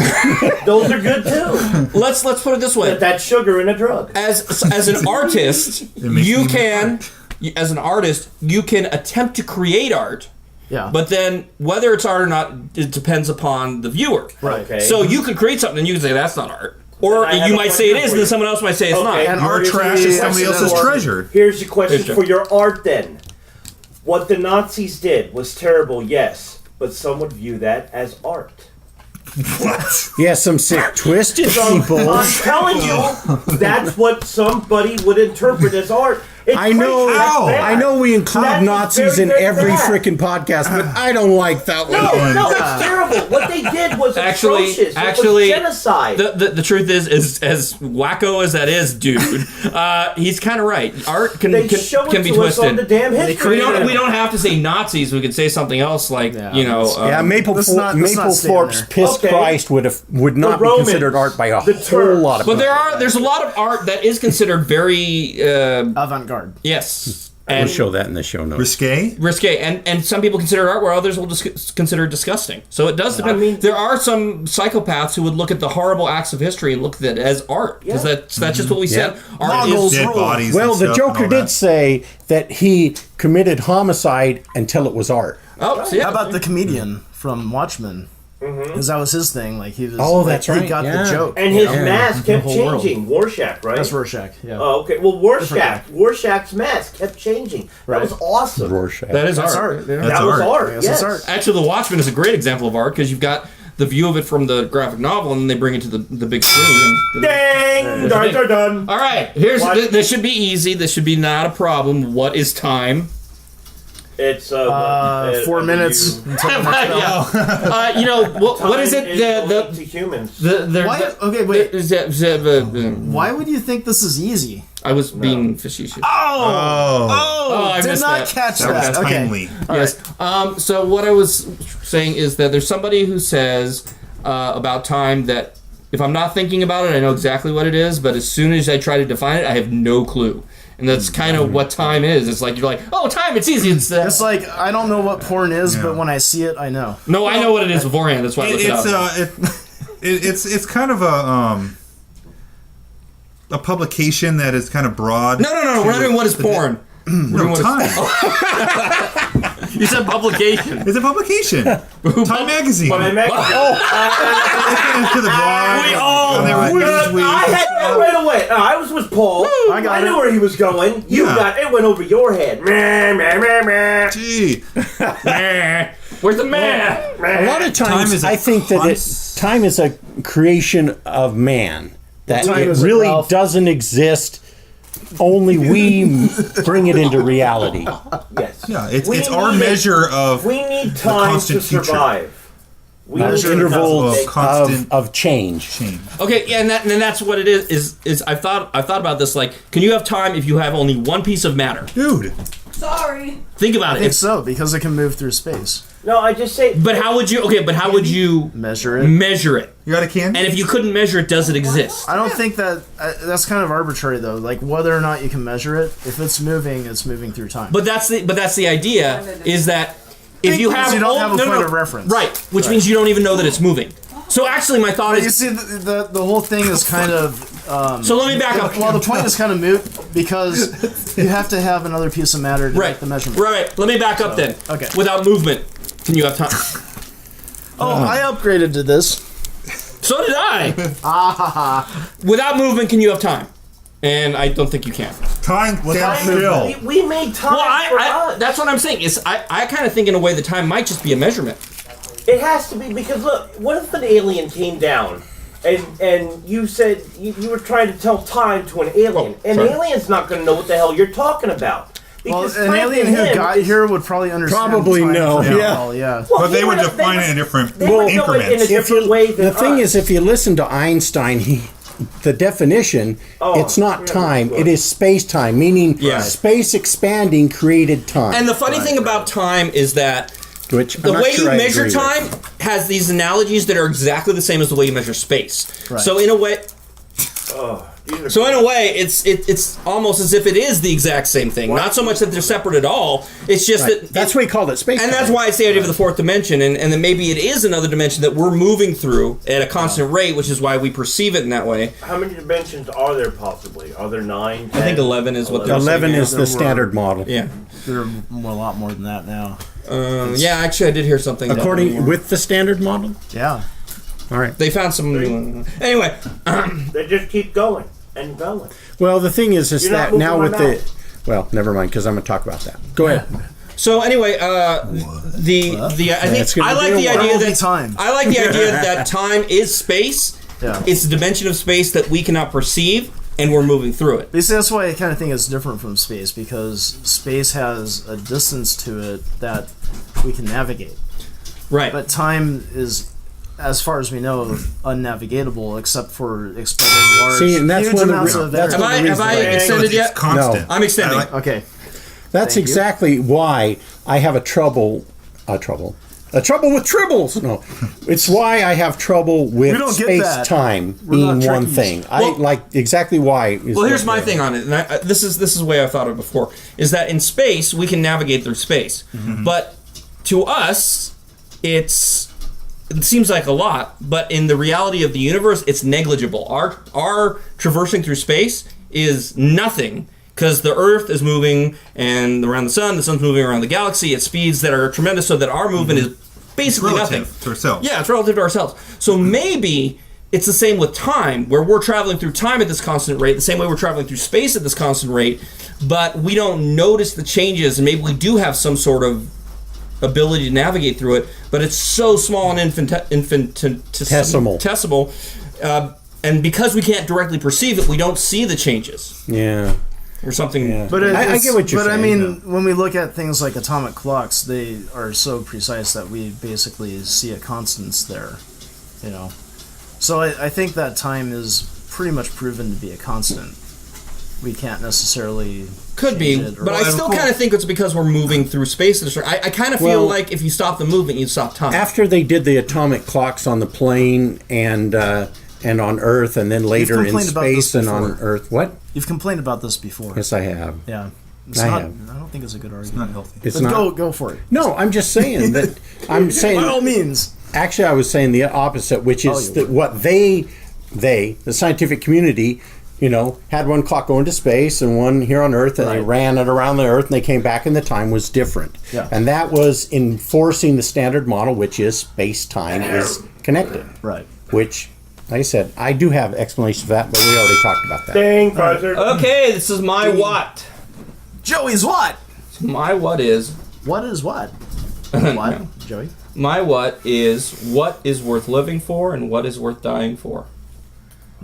Those are good too. Let's put it this way. That's sugar in a drug. As an artist, you can... As an artist, you can attempt to create art, but then whether it's art or not, it depends upon the viewer. Right. Okay. So you can create something and you can say that's not art. Or you might say it is, and then someone else might say it's not. And art trash is somebody else's treasure. Here's your question for your art then. What the Nazis did was terrible, yes, but some would view that as art. What? Yeah, some sick twisted people. I'm telling you, that's what somebody would interpret as art. I know we include Nazis in every freaking podcast, but I don't like that one. No, it's terrible. What they did was atrocious. It was genocide. The truth is as wacko as that is, dude, he's kind of right. Art can be twisted. On the damn history. We don't have to say Nazis. We could say something else like Maple Thorpe's Piss Christ would not be considered art by a whole lot of people. But there's a lot of art that is considered very avant-garde. Yes. And we'll show that in the show notes. Risque, and some people consider it art, where others will consider it disgusting. So it does depend. I mean, there are some psychopaths who would look at the horrible acts of history and look at it as art, because that's just what we said. Art is dead bodies. Well, the Joker did say that he committed homicide until it was art. Oh, so how about the comedian from Watchmen? Because that was his thing. Like he was. Oh, that's right. He got the joke, and his mask kept changing. Rorschach, right? That's Rorschach. Yeah. Oh, okay. Well, Rorschach's mask kept changing. That was awesome. Rorschach. That is art. That was art. Yes. Art. Actually, The Watchmen is a great example of art, because you've got the view of it from the graphic novel, and then they bring it to the big screen. Dang! Darts are done. All right. This should be easy. This should be not a problem. What is time? It's 4 minutes until the next what is it? To humans. Why would you think this is easy? I was being facetious. I did not catch that. That was timely. Yes. So what I was saying is that there's somebody who says about time that if I'm not thinking about it, I know exactly what it is, but as soon as I try to define it, I have no clue. And that's kind of what time is. It's like, you're like, oh, time, it's easy. It's like, I don't know what porn is, but when I see it, I know. No, I know what it is beforehand. That's why I looked it up. It's kind of a publication that is kind of broad. No. We're not doing what is porn. No, Time. You said publication. It's a publication. Time magazine. But I meant, To the blog. We all- I had right away. I was with Paul. I knew where he was going. You got it. Went over your head. Meh, meh, meh, meh. Gee. Where's the man? A lot of times, I think that time is a creation of man. That Time it is really Ralph. doesn't exist. Only we bring it into reality. Yes. Yeah, it's We our need it. measure of We need time to constant future. survive. We Measure need intervals of constant of change. change. Okay, yeah, and that's what it is I thought about this. Like, can you have time if you have only one piece of matter? Dude. Sorry. Think about I it. think so, because it can move through space. No, I just say. But how would you? Okay, but how would you Measure it. measure it? You got a can? And if you couldn't measure it, does it exist? I don't think that that's kind of arbitrary though. Like whether or not you can measure it, if it's moving through time. But that's the idea is that if you have you don't have a point of reference. right, which means you don't even know that it's moving. So actually, my thought But you is. see, the whole thing is kind of. So let me back up. Well, the point is kind of moot because you have to have another piece of matter to Right. make the measurement. Right. Let me back up then. okay. Without movement, can you have time? Oh, I upgraded to this. So did I. Without movement, can you have time? And I don't think you can. Time stands still. We made time Well, for us. that's what I'm saying. Is I kind of think in a way that time might just be a measurement. It has to be because look, what if an alien came down and you said you were trying to tell time to an alien? An sorry. alien's not going to know what the hell you're talking about. Well, Because an time alien to who him got is- here would probably understand. Probably time know, pretty yeah. well, yeah. Well, But they would they define it in different they would know it in a increments. different way than The thing us. is, if you listen to Einstein, the definition, it's not time, it is space-time, meaning Yeah. space expanding created time. And the funny thing about time is that which the way you measure time has these analogies that are exactly the same as the way you measure space. Right. So in a way, These so in a way, it's almost as if it is the exact same thing. Not so much that they're separate at all. It's just that That's why he called it space. and that's why it's the idea of the fourth dimension, and then maybe it is another dimension that we're moving through at a constant rate, which is why we perceive it in that way. How many dimensions are there possibly? Are there 9? I think 11 is what they're 11 saying is now. the standard model. Yeah. There are a lot more than that now. Yeah, actually, I did hear something. According with the standard model. Yeah. All right. They found some new one. Anyway, They just keep going and going. Well, the thing is You're not that now moving with my the mouse. well, never mind because I'm going to talk about that. Go ahead. so anyway, the I think It's gonna I like be the a idea while. that Time. I like the idea that time is space. Yeah. It's a dimension of space that we cannot perceive, and we're moving through it. Basically, that's why I kind of think it's different from space, because space has a distance to it that we can navigate. Right. But time is, as far as we know, unnavigatable except for expending large, See, and that's huge one of the amounts re- of that's energy. one of the have I reasons extended It's yet? constant. No. I'm extending. I like- Okay. That's Thank you. exactly why I have a trouble with tribbles. No, it's why I have trouble with We don't get space that. time We're being not one Trekkies. thing. I Well- like exactly why. Well, here's my thing on it, and this is the way I've thought of it before: is that in space we can navigate through space, but to us, it seems like a lot, but in the reality of the universe, it's negligible. Our traversing through space is nothing. Because the Earth is moving and around the sun's moving around the galaxy at speeds that are tremendous, so that our movement is basically Relative nothing. to ourselves. Yeah, it's relative to ourselves. So maybe it's the same with time, where we're traveling through time at this constant rate, the same way we're traveling through space at this constant rate, but we don't notice the changes, and maybe we do have some sort of ability to navigate through it, but it's so small and infinitesimal. And because we can't directly perceive it, we don't see the changes. Yeah. Or something. Yeah. But I get what you're but saying. I mean, when we look at things like atomic clocks, they are so precise that we basically see a constants there, you know. So I think that time is pretty much proven to be a constant. We can't necessarily Could be, change it or- but I still kind of think it's because we're moving through space. I kind of feel Well- like if you stop the movement, you stop time. After they did the atomic clocks on the plane and on Earth, and then later in complained about this space and on before. Earth, what? You've complained about this before. Yes, I have. Yeah. It's I not, have. I don't think it's a good argument. Not healthy. It's But not. go for it. No, I'm just saying that. I'm saying. By all means. Actually, I was saying the opposite, which is you that what the scientific community, had one clock going to space and one here on Earth, and they ran it around the Earth, and they came back, and the time was different. Yeah. And that was enforcing the standard model, which is space-time is connected. Right. Which, like I said, I do have explanations for that, but we already talked about that. Dang, Parker. Okay, this is my what. Joey's what? My what is. What is what? What, Joey? My what is worth living for and what is worth dying for.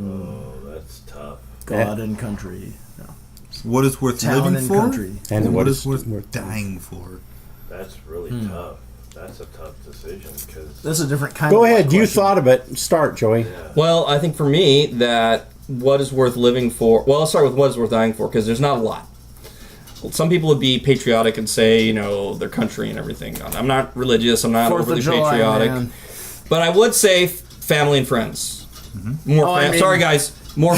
Oh, that's tough. God and country. No. What is worth Town living and for? country. And what is worth dying for? That's really tough. That's a tough decision because That's a different kind Go of ahead. You question. thought of it. Start, Joey. Well, I think for me that what is worth living for. Well, I'll start with what is worth dying for because there's not a lot. Well, some people would be patriotic and say, their country and everything. I'm not religious. I'm not 4th of overly July, patriotic. man. But I would say family and friends. More. I mean- Sorry, guys. More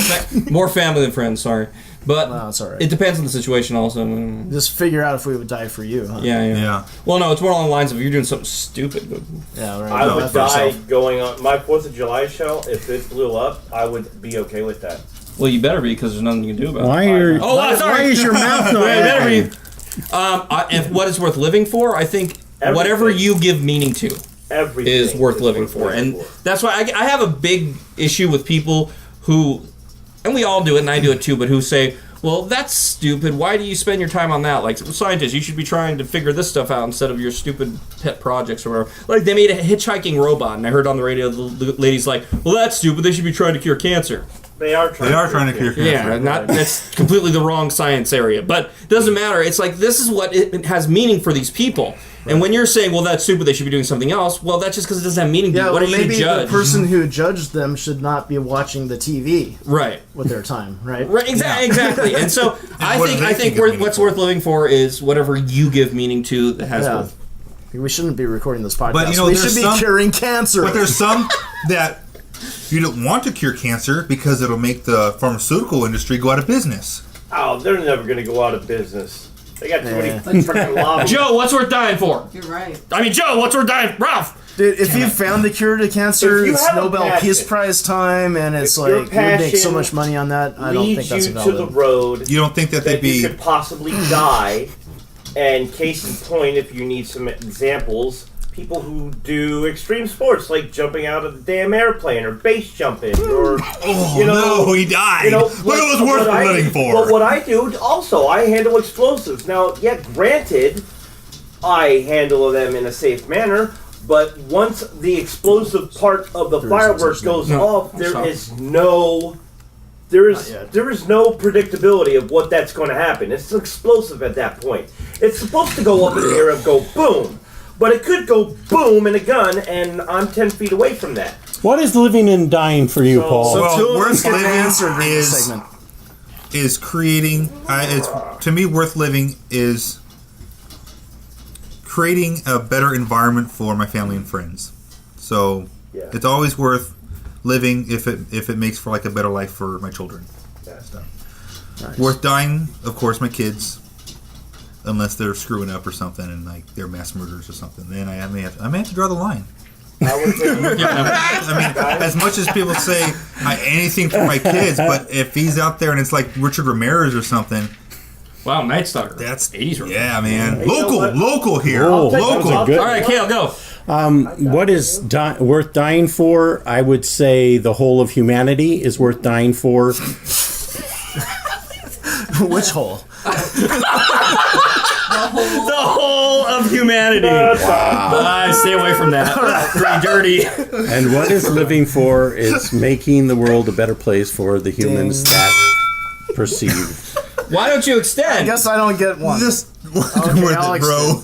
family than friends. Sorry, but No, it's all right. it depends on the situation. Also, Just figure out if we would die for you, huh? yeah. Yeah. Well, no, it's more along the lines of you're doing something stupid. But Yeah, right. I would Not for die yourself. going on my 4th of July show. If it blew up, I would be okay with that. well, you better be because there's nothing you can do about it. Why are? Oh, sorry. Why is your mouth not? Yeah, better open? be. If what is worth living for, I think whatever Everything. you give meaning to Everything is worth living for, and that's why I have a big issue with people who, and we all do it, and I do it too, but who say, "Well, that's stupid. Why do you spend your time on that? Like scientists, you should be trying to figure this stuff out instead of your stupid pet projects or whatever." Like they made a hitchhiking robot, and I heard on the radio the lady's like, "Well, that's stupid. They should be trying to cure cancer." They are trying. They are trying to cure cancer. Yeah, that's completely the wrong science area. But it doesn't matter. It's like this is what it has meaning for these people. And when you're saying, well, that's stupid, they should be doing something else, well, that's just because it doesn't have meaning to Yeah, you. What well, are you to maybe judge? the person who judged them should not be watching the TV Right. with their time, right? Right, exactly. And so I what do they think think is what's meaningful? worth living for is whatever you give meaning to that has Yeah. worth. We shouldn't be recording this podcast. But, we there's should be some- curing cancer. But there's some that you don't want to cure cancer because it'll make the pharmaceutical industry go out of business. Oh, they're never going to go out of business. They got too many freaking lobbies. Joe, what's worth dying for? You're right. I mean, Joe, what's worth dying? Ralph! Dude, if you found the cure to cancer, If you it's have a Nobel passion, Peace Prize time, and it's if your like you would make so passion much money on that. I don't think leads that's you valid. to the road You don't think that they'd that you be... could possibly die. And case in point, if you need some examples, people who do extreme sports like jumping out of the damn airplane or base jumping or no, he died. What it was worth living for. But what I do also, I handle explosives. Now, yeah, granted, I handle them in a safe manner. But once the explosive part of the firework goes off, there is no predictability of what that's going to happen. It's explosive at that point. It's supposed to go up in the air and go boom. But it could go boom in a gun, and I'm 10 feet away from that. What is living and dying for you, Paul? So Well, two of worth us get living answered during this is- segment. is creating... to me, worth living is creating a better environment for my family and friends. So Yeah. it's always worth living if it makes for like a better life for my children. Nice. Worth dying, of course, my kids, unless they're screwing up or something and like they're mass murderers or something. Then I may have to draw the line. I would say, I mean, as much as people say anything for my kids, but if he's out there and it's like Richard Ramirez or something, Wow, Night Stalker. that's 80s reference. yeah, man. you know what? Local here, Oh, take local. those good. All right, Kale, go. What is worth dying for? I would say the whole of humanity is worth dying for. Which hole? The whole of humanity. Stay away from that. Pretty dirty. And what is living for is making the world a better place for the humans that perceive. Why don't you I extend? guess I don't get one. Just worth it, Alex, bro.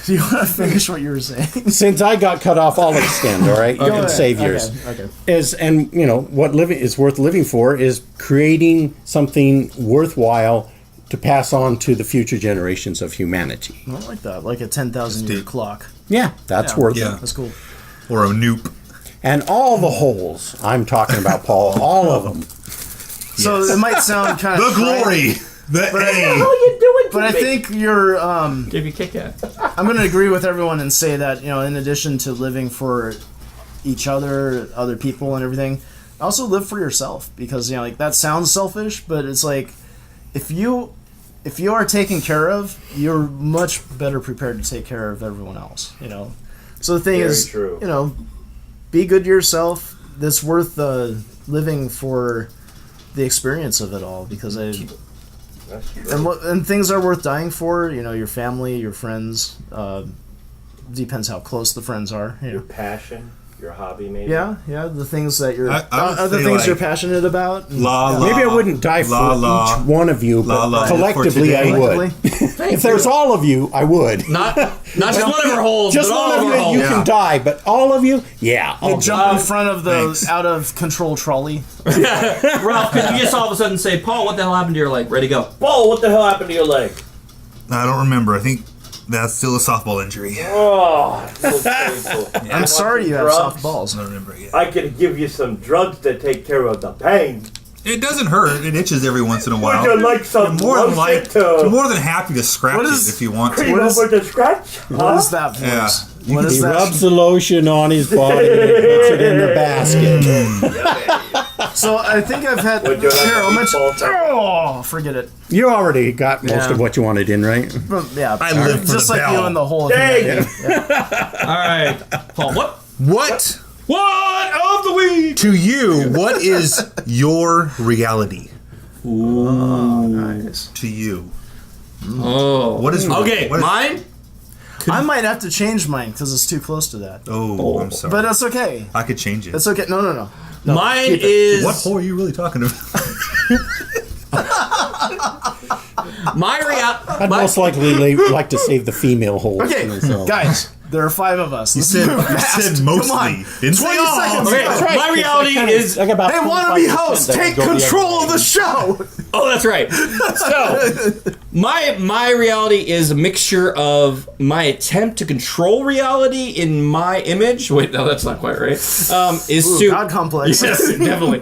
Do you want to finish what you were saying? Since I got cut off, I'll extend. All right, you can save yours. Okay. What living is worth living for is creating something worthwhile to pass on to the future generations of humanity. I like that. Like a 10,000 year deep. clock. Yeah, that's worth Yeah. it. That's cool. Or a noop. And all the holes I'm talking about, Paul, all of them. So it might sound kind The of glory. The what the hell A. are you doing to but I me? think you're. Give you Kit Kat. I'm going to agree with everyone and say that in addition to living for each other, other people, and everything, also live for yourself, because you know, like, that sounds selfish, but it's like if you are taken care of, you're much better prepared to take care of everyone else. You know, so the thing is, true. you know, be good to yourself. That's worth living for the experience of it all, because That's true. and things are worth dying for. You know, your family, your friends. Depends how close the friends are. You Your know. passion, your hobby, maybe. Yeah, the things that you're I would other say, things like, you're passionate about. Maybe I wouldn't die for la. each one of you, but La, collectively for I today. would. If there's all of you, I would. Not just one of our holes, Just but all one of of you, our holes. you can die, but all of you, yeah. I'll jump in front of the Thanks. out of control trolley. Ralph, could you just all of a sudden say, Paul, what the hell happened to your leg? Ready, go. Paul, what the hell happened to your leg? I don't remember. I think that's still a softball injury. Oh, so painful. I'm sorry you have soft balls. I don't remember it yet. I could give you some drugs to take care of the pain. It doesn't hurt. It itches every once in a while. Would you like some You're lotion more than happy to scratch What it is- if you want cream to. What is- over the scratch? What is that voice? Yeah. What is He that? rubs the lotion on his body and puts it in the basket. So I think I've had. Would you like Here, I'll a mention. meatball? Oh, forget it. You already got most Yeah. of what you wanted in, right? Yeah, I live for just the like bell. you and the whole. Dang! All right, Paul, what? What What of the week? to you? What is your reality Nice. to you? Oh. What is Okay, what is- mine? I might have to change mine because it's too close to that. Oh, I'm sorry. But that's okay. I could change it. It's okay. No. Mine keep it. is... What hole are you really talking about? My I'd most likely like to save the female holes Okay, for myself. guys, there are 5 of us. You Let's said, move you fast. said Come mostly. on. Didn't say 20 all. seconds. Okay, That's right. my reality is... Like about Hey, wannabe 25% host, that take go the other control of way. the show. Oh, that's right. So, my reality is a mixture of my attempt to control reality in my image. Wait, no, that's not quite right. Is Ooh, to God complex. Yes, definitely.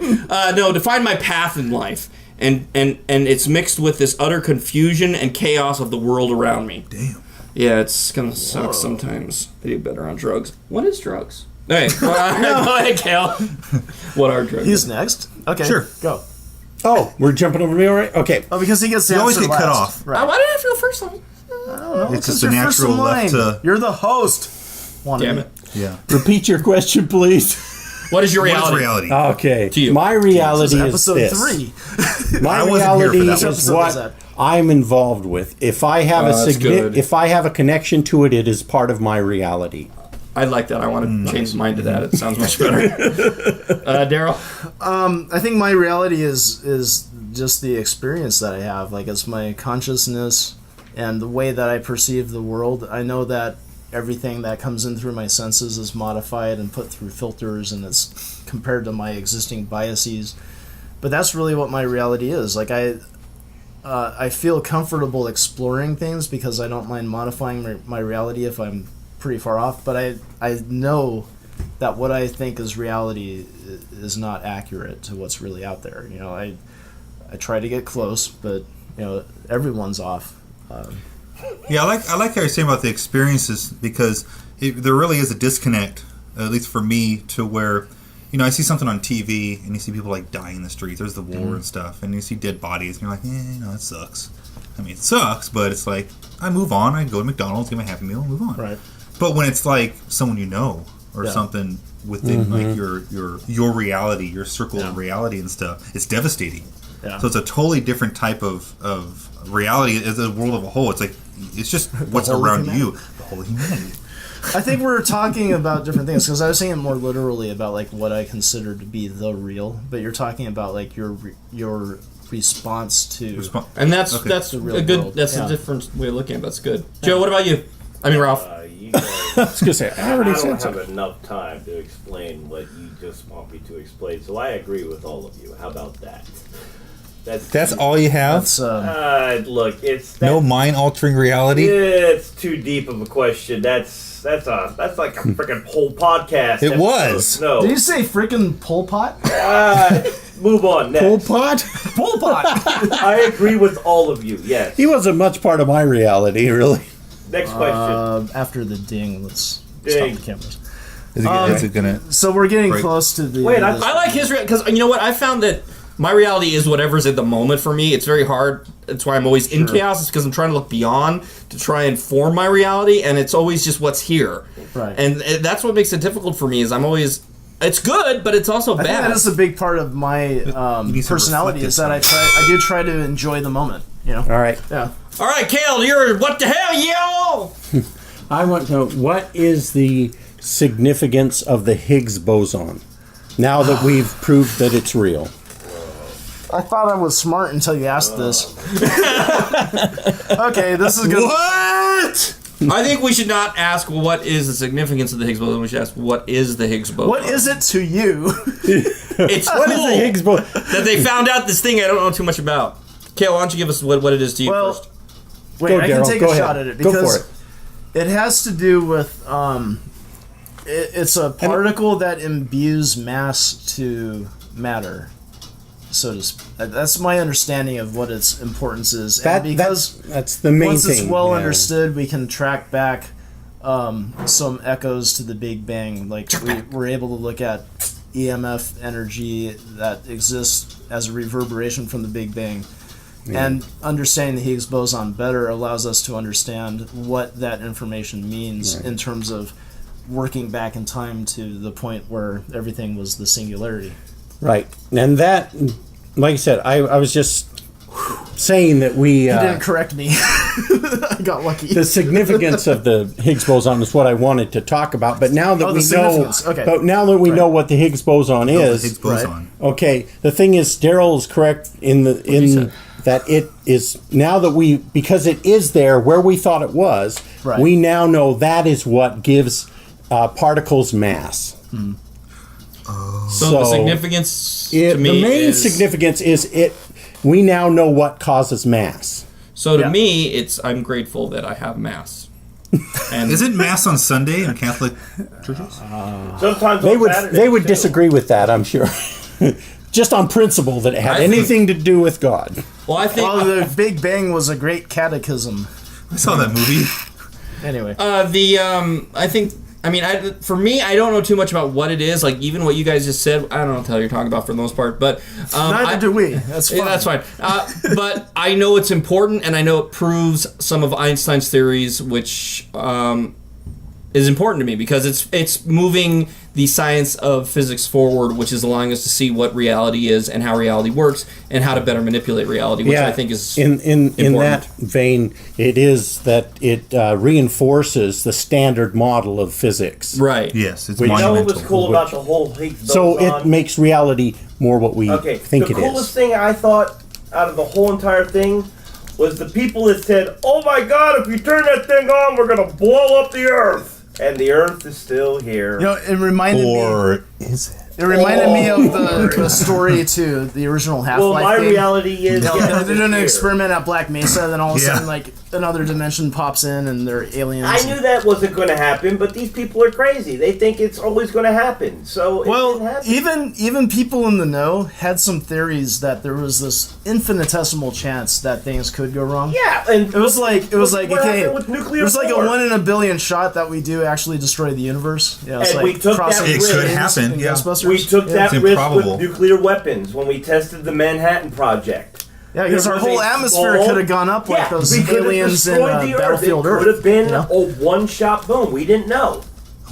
No, to find my path in life, and it's mixed with this utter confusion and chaos of the world around me. Damn. Yeah, it's gonna suck sometimes. I do better on drugs. What is drugs? Hey, go ahead, Cal. What are drugs? He's next. Okay, Sure. Go. Oh, we're jumping over me already? Okay. Oh, because he gets the You always answer get cut last. off. Right. Why did I have to go first? I don't know. It's just you're a first natural in line. left to- You're the host. Wannabe. Damn it. Yeah. Repeat your question, please. What is your What reality? is reality? Okay. To you. My reality is Episode this. 3. My I wasn't here for reality that is one. Episode was that? what I'm involved with. If I have that's good. if I have a connection to it, it is part of my reality. I like that. I want to change mine to that. It sounds much better. Daryl? I think my reality is just the experience that I have. Like, it's my consciousness and the way that I perceive the world. I know that everything that comes in through my senses is modified and put through filters, and it's compared to my existing biases. But that's really what my reality is. Like, I feel comfortable exploring things because I don't mind modifying my reality if I'm pretty far off. But I know that what I think is reality is not accurate to what's really out there. You know, I try to get close, but you know, everyone's off. Yeah, I like how you're saying about the experiences, because there really is a disconnect, at least for me, to where, you know, I see something on TV and you see people like dying in the streets. There's the war and stuff, and you see dead bodies, and you're like, you know, it sucks. I mean, it sucks, but it's like I move on. I go to McDonald's, get my Happy Meal, and move on. Right. But when it's like someone you know or Yeah. something within like your reality, your circle of reality and stuff, it's devastating. Yeah. So it's a totally different type of reality as a world of a whole. It's like it's just what's whole of around humanity. you, the whole of humanity. I think we're talking about different things because I was saying it more literally about like what I consider to be the real, but you're talking about like your response to. And that's The real a good. world. That's Yeah. a different way of looking at it. That's good. Joe, what about you? I mean, Ralph. You guys, I was gonna say I I already don't said have something. enough time to explain what you just want me to explain, so I agree with all of you. How about that? That's all you have? That's Look, it's No mind altering reality? It's too deep of a question. That's like a freaking whole podcast. It episode. was. No. Did you say freaking Pol Pot? Move on. Next. Pol Pot? Pol Pot. I agree with all of you. Yes. He wasn't much part of my reality, really. Next question. After the ding, let's Ding. stop the cameras. Is it gonna? So we're getting Right. close to the. Wait, I like his because you know what I found that my reality is whatever's at the moment for me. It's very hard. That's why I'm always in chaos. It's because I'm trying to look beyond to try and form my reality, and it's always just what's here. Right. And that's what makes it difficult for me. Is I'm always. It's good, but it's also I think bad. that is a big part of my need some personality. Is that I do try to enjoy the moment. You know. All right. Yeah. All right, Kale, you're what the hell, yo? I want to know, what is the significance of the Higgs boson now that we've proved that it's real? I thought I was smart until you asked this. Okay, this is good. What? I think we should not ask what is the significance of the Higgs boson. We should ask what is the Higgs boson. What is it to you? It's What is the Higgs boson? that they found out this thing I don't know too much about. Kale, why don't you give us what it is to you first? Wait, Go, I can Daryl, take go a ahead. shot at it Go for because it. it has to do with it's a particle that imbues mass to matter. So to that's my understanding of what its importance is, and because that's the main once thing. it's well yeah. understood, we can track back some echoes to the Big Bang. Like we're able to look at EMF energy that exists as a reverberation from the Big Bang. Yeah. And understanding the Higgs boson better allows us to understand what that information means in terms of working back in time to the point where everything was the singularity. Right. And that, like I said, I was just saying that we... You didn't correct me. I got lucky. The significance of the Higgs boson is what I wanted to talk about, but now that we know... Okay. But now that we know what the Higgs boson is... Higgs boson. Okay, the thing is, Daryl is correct in that it is, now that we... Because it is there where we thought it was, we now know that is what gives particles mass. So the significance to me the main is, significance is we now know what causes mass. So to me, I'm grateful that I have mass. And Isn't Mass on Sunday in Catholic churches? Sometimes They would disagree with that, I'm sure. Just on principle that it had anything to do with God. Well, I think the Big Bang was a great catechism. I saw that movie. Anyway. I think. I mean, for me, I don't know too much about what it is. Like, even what you guys just said, I don't know what the hell you're talking about for the most part. But neither do we. That's fine. Yeah, that's fine. But I know it's important, and I know it proves some of Einstein's theories, which is important to me because it's moving the science of physics forward, which is allowing us to see what reality is and how reality works and how to better manipulate reality, which I think is in that vein, it is that it reinforces the standard model of physics. Right. Yes, it's You know monumental. what was cool about the whole Higgs boson? So it makes reality more what we think it is. The coolest thing I thought out of the whole entire thing was the people that said, "Oh my God, if you turn that thing on, we're gonna blow up the Earth." And the Earth is still here. You know, it reminded me. It reminded me of the story to the original Half-Life Well, my game. reality is... They're doing an experiment at Black Mesa, then all of a sudden, like, another dimension pops in, and they're aliens. I knew that wasn't going to happen, but these people are crazy. They think it's always going to happen. So it didn't happen. even people in the know had some theories that there was this infinitesimal chance that things could go wrong. Yeah, and It was like what okay, happened with nuclear there's like a war? 1 in a billion shot that we do actually destroy the universe. Yeah, it's And like we took crossing that It could Rings happen, and yeah. Ghostbusters. We took that It's risk improbable. with nuclear weapons when we tested the Manhattan Project. Yeah, because There our was whole a atmosphere small- could have gone up like Yeah, those we could have aliens in destroyed the Earth. Battlefield It Earth. could have been Yeah. a one-shot boom. We didn't know.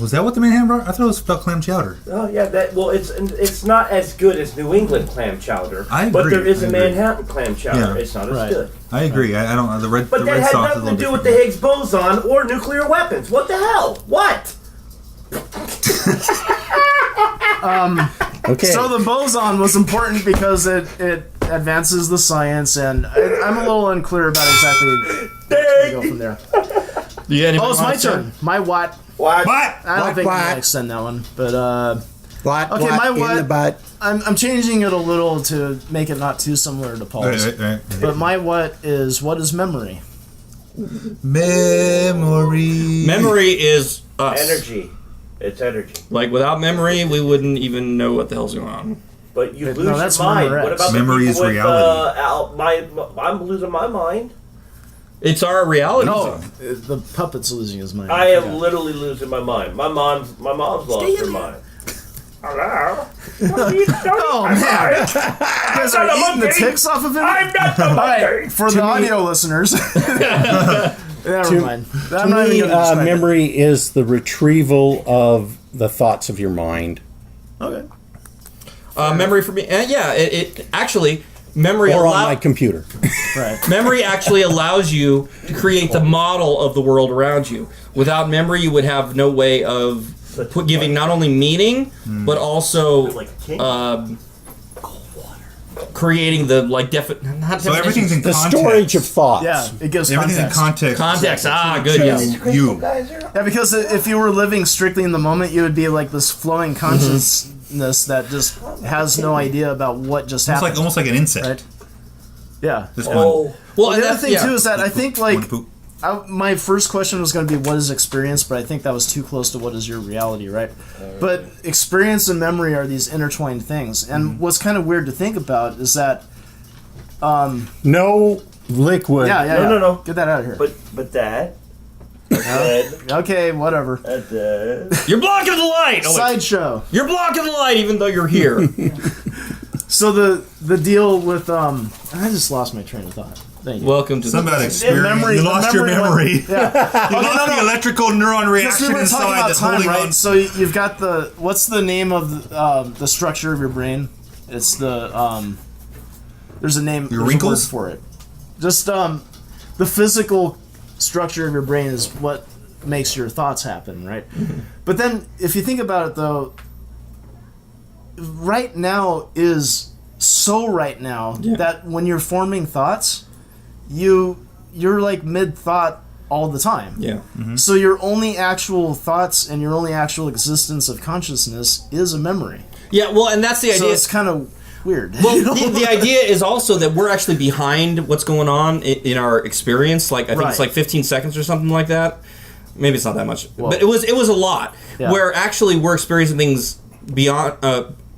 Was that what the Manhattan brought? I thought it was about clam chowder. Oh yeah, it's not as good as New England clam chowder. I But agree, there is I a agree. Manhattan clam chowder. Yeah. It's not as Right. good. I agree. I don't know. The red But that had sauce is a nothing to little do with the different. Higgs boson or nuclear weapons. What the hell? What? Okay. So the boson was important because it advances the science, and I'm a little unclear about exactly where to go from there. Yeah. Oh, it's my turn. My watt. What? What? I don't think I'm Watt. gonna extend that one, but Okay, my in what? the butt. I'm changing it a little to make it not too similar to Paul's. Right. But my what is memory? Memory. Memory is us. Energy. It's energy. Like, without memory, we wouldn't even know what the hell's going on. But you lose No, that's your mind. Memorex. What about Memory the is people with, reality. I'm losing my mind. It's our reality. No, the puppet's losing his mind. I am literally losing my mind. My mom's lost her mind. Hello? Oh man! You guys are eating the ticks off of him? I'm not the monkey! For the audio listeners. Never mind. I'm not To me, even gonna describe it. memory is the retrieval of the thoughts of your mind. Okay. Memory for me, it actually memory Or on my computer. Right. memory actually allows you to create the model of the world around you. Without memory, you would have no way of giving not only meaning but also Like a king. creating the So everything's in The context. storage of thoughts. Yeah, it gives Everything's in context. context. Good. Yes. You. Yeah, because if you were living strictly in the moment, you would be like this flowing consciousness that just has no idea about what just It's happened. like almost like an insect. Right? Yeah. Just Oh. Well, The and other that's, thing yeah. too is that I think like one poop. my first question was going to be what is experience, but I think that was too close to what is your reality, right? But experience and memory are these intertwined things, and what's kind of weird to think about is that No liquid. No. Get that out of here. But Dad. Dad. Okay, whatever. Dad. You're blocking the light. Oh, wait. Sideshow. You're blocking the light, even though you're here. So the deal with I just lost my train of thought. Thank you. Welcome to Something about experience. memory- You the lost your memory memory. Yeah. You lost the electrical neuron Because we reaction were talking inside about that's time, holding right? on. So you've got what's the name of the structure of your brain? It's the there's a name. Your there's a wrinkles? word for it. Just the physical structure of your brain is what makes your thoughts happen, right? But then if you think about it though, right now is so right now that when you're forming thoughts, you're like mid thought all the time. yeah. So your only actual thoughts and your only actual existence of consciousness is a memory. Yeah. Well, and that's the So idea. it's kind of weird. Well, the idea is also that we're actually behind what's going on in our experience. Like I think it's Right. like 15 seconds or something like that. Maybe it's not that much, but it was a lot. Yeah. Where actually we're experiencing things beyond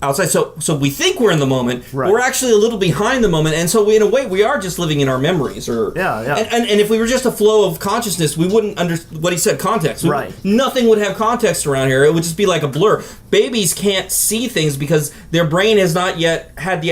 outside. So we think we're in the moment. Right. But we're actually a little behind the moment, and so in a way we are just living in our memories. Yeah. And if we were just a flow of consciousness, we wouldn't what he said, context. Right. Nothing would have context around here. It would just be like a blur. Babies can't see things because their brain has not yet had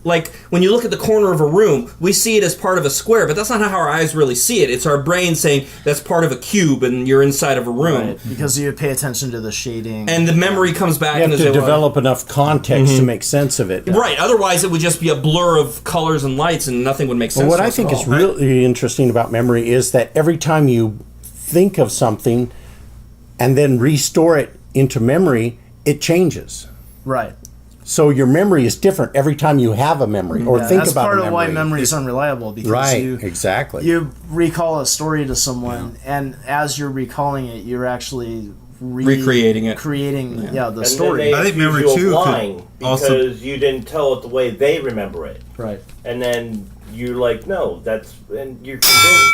like when you look at the corner of a room, we see it as part of a square, but that's not how our eyes really see it. It's our brain saying that's part of a cube and you're inside of a room. Right, because you pay attention to the shading. And the memory comes back You and have is to able develop enough context to make sense of it. Right, otherwise it would just be a blur of colors and lights and nothing would make sense. But what to I us think at is all. really interesting about memory is that every time you think of something and then restore it into memory, it changes. right. So your memory is different every time you have a memory or Yeah, think that's about part a of why memory is unreliable because Right, you exactly. you recall a story to someone and as you're recalling it, you're actually Recreating it. creating the And story. then they I think accuse memory, you of too, could lying because also- you didn't tell it the way they remember it. Right. And then you're like, no, that's, and you're convinced.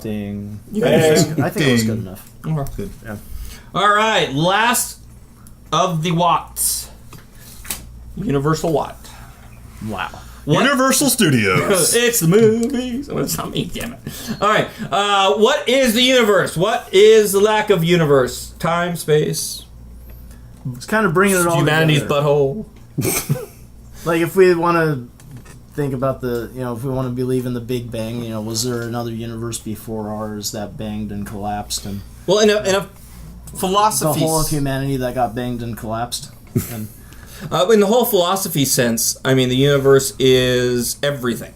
Ding. You Ding. can- I think it was Ding. good enough. Good. Yeah. All right, last of the watts. Universal Watt. Wow. What? Universal Studios. It's the movies. Oh, it's not me, damn it. All right. What is the universe? What is the lack of universe? Time, space, It's kind of bringing it all humanity's together. butthole. Like if we want to think about if we want to believe in the Big Bang, was there another universe before ours that banged and collapsed and Well, in a the philosophy, whole of humanity that got banged and collapsed? And in the whole philosophy sense, I mean, the universe is everything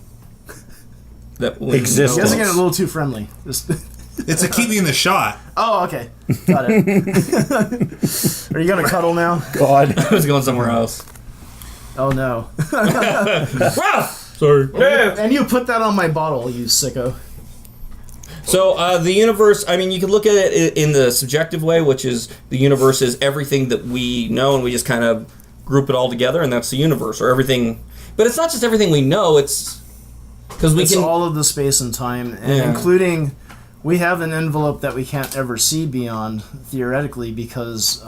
that we Existence. you guys are know. getting a little too friendly. Just It's to keep me in the shot. oh, okay, got it. Are you gonna cuddle now? God. I was going somewhere else. Oh no! Ralph! Sorry. And you put that on my bottle, you sicko. So the universe, I mean, you can look at it in the subjective way, which is the universe is everything that we know, and we just kind of group it all together, and that's the universe, or everything. But it's not just everything we know; it's because we It's can. all of the space and time, and Yeah. including we have an envelope that we can't ever see beyond theoretically because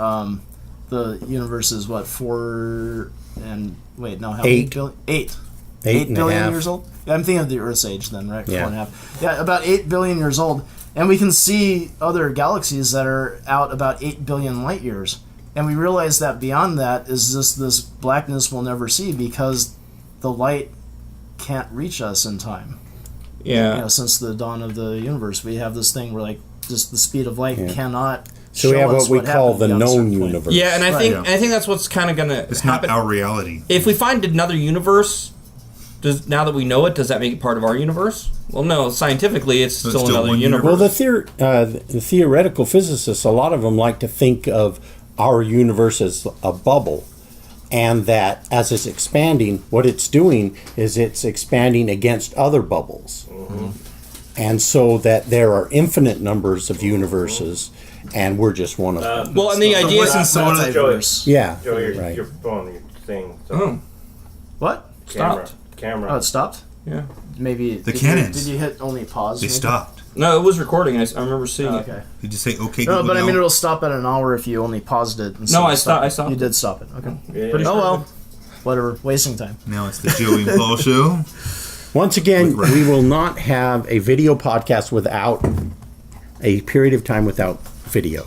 the universe is what 4 and wait no how many 8. billion? 8. 8 and a billion half. years old. I'm thinking of the Earth's age then, right? Yeah. 4.5. Yeah, about 8 billion years old. And we can see other galaxies that are out about 8 billion light years. And we realize that beyond that is just this blackness we'll never see because the light can't reach us in time. Yeah. Since the dawn of the universe, we have this thing where like just the speed of light cannot. So we have show us what we call happened the beyond a known certain point. universe. Yeah, and I Right. think that's what's kind of gonna It's happen. not our reality. If we find another universe, now that we know it, does that make it part of our universe? Well, no. Scientifically, it's So it's still still another one universe. Well, the theoretical physicists, a lot of them like to think of our universe as a bubble, and that as it's expanding, what it's doing is it's expanding against other bubbles. And so that there are infinite numbers of universes, and we're just one of them. Well, and the idea is Multiverse. Yeah, Joey, right. your phone, your thing. What? Camera. Stopped. Camera. Oh, it stopped? Yeah. Maybe. The did cannons. Did you hit only pause? They maybe? stopped. No, it was recording. I remember seeing Oh, it. okay. Did you say okay? No, Google, but I mean, it'll stop at an hour if you only paused it. instead No, of I stopping. stopped You it. did stop it. Okay. Yeah. Pretty Oh sure. well. Whatever. Wasting time. Now it's the Joey and Paul show. Once again, we will not have a video podcast without a period of time without video.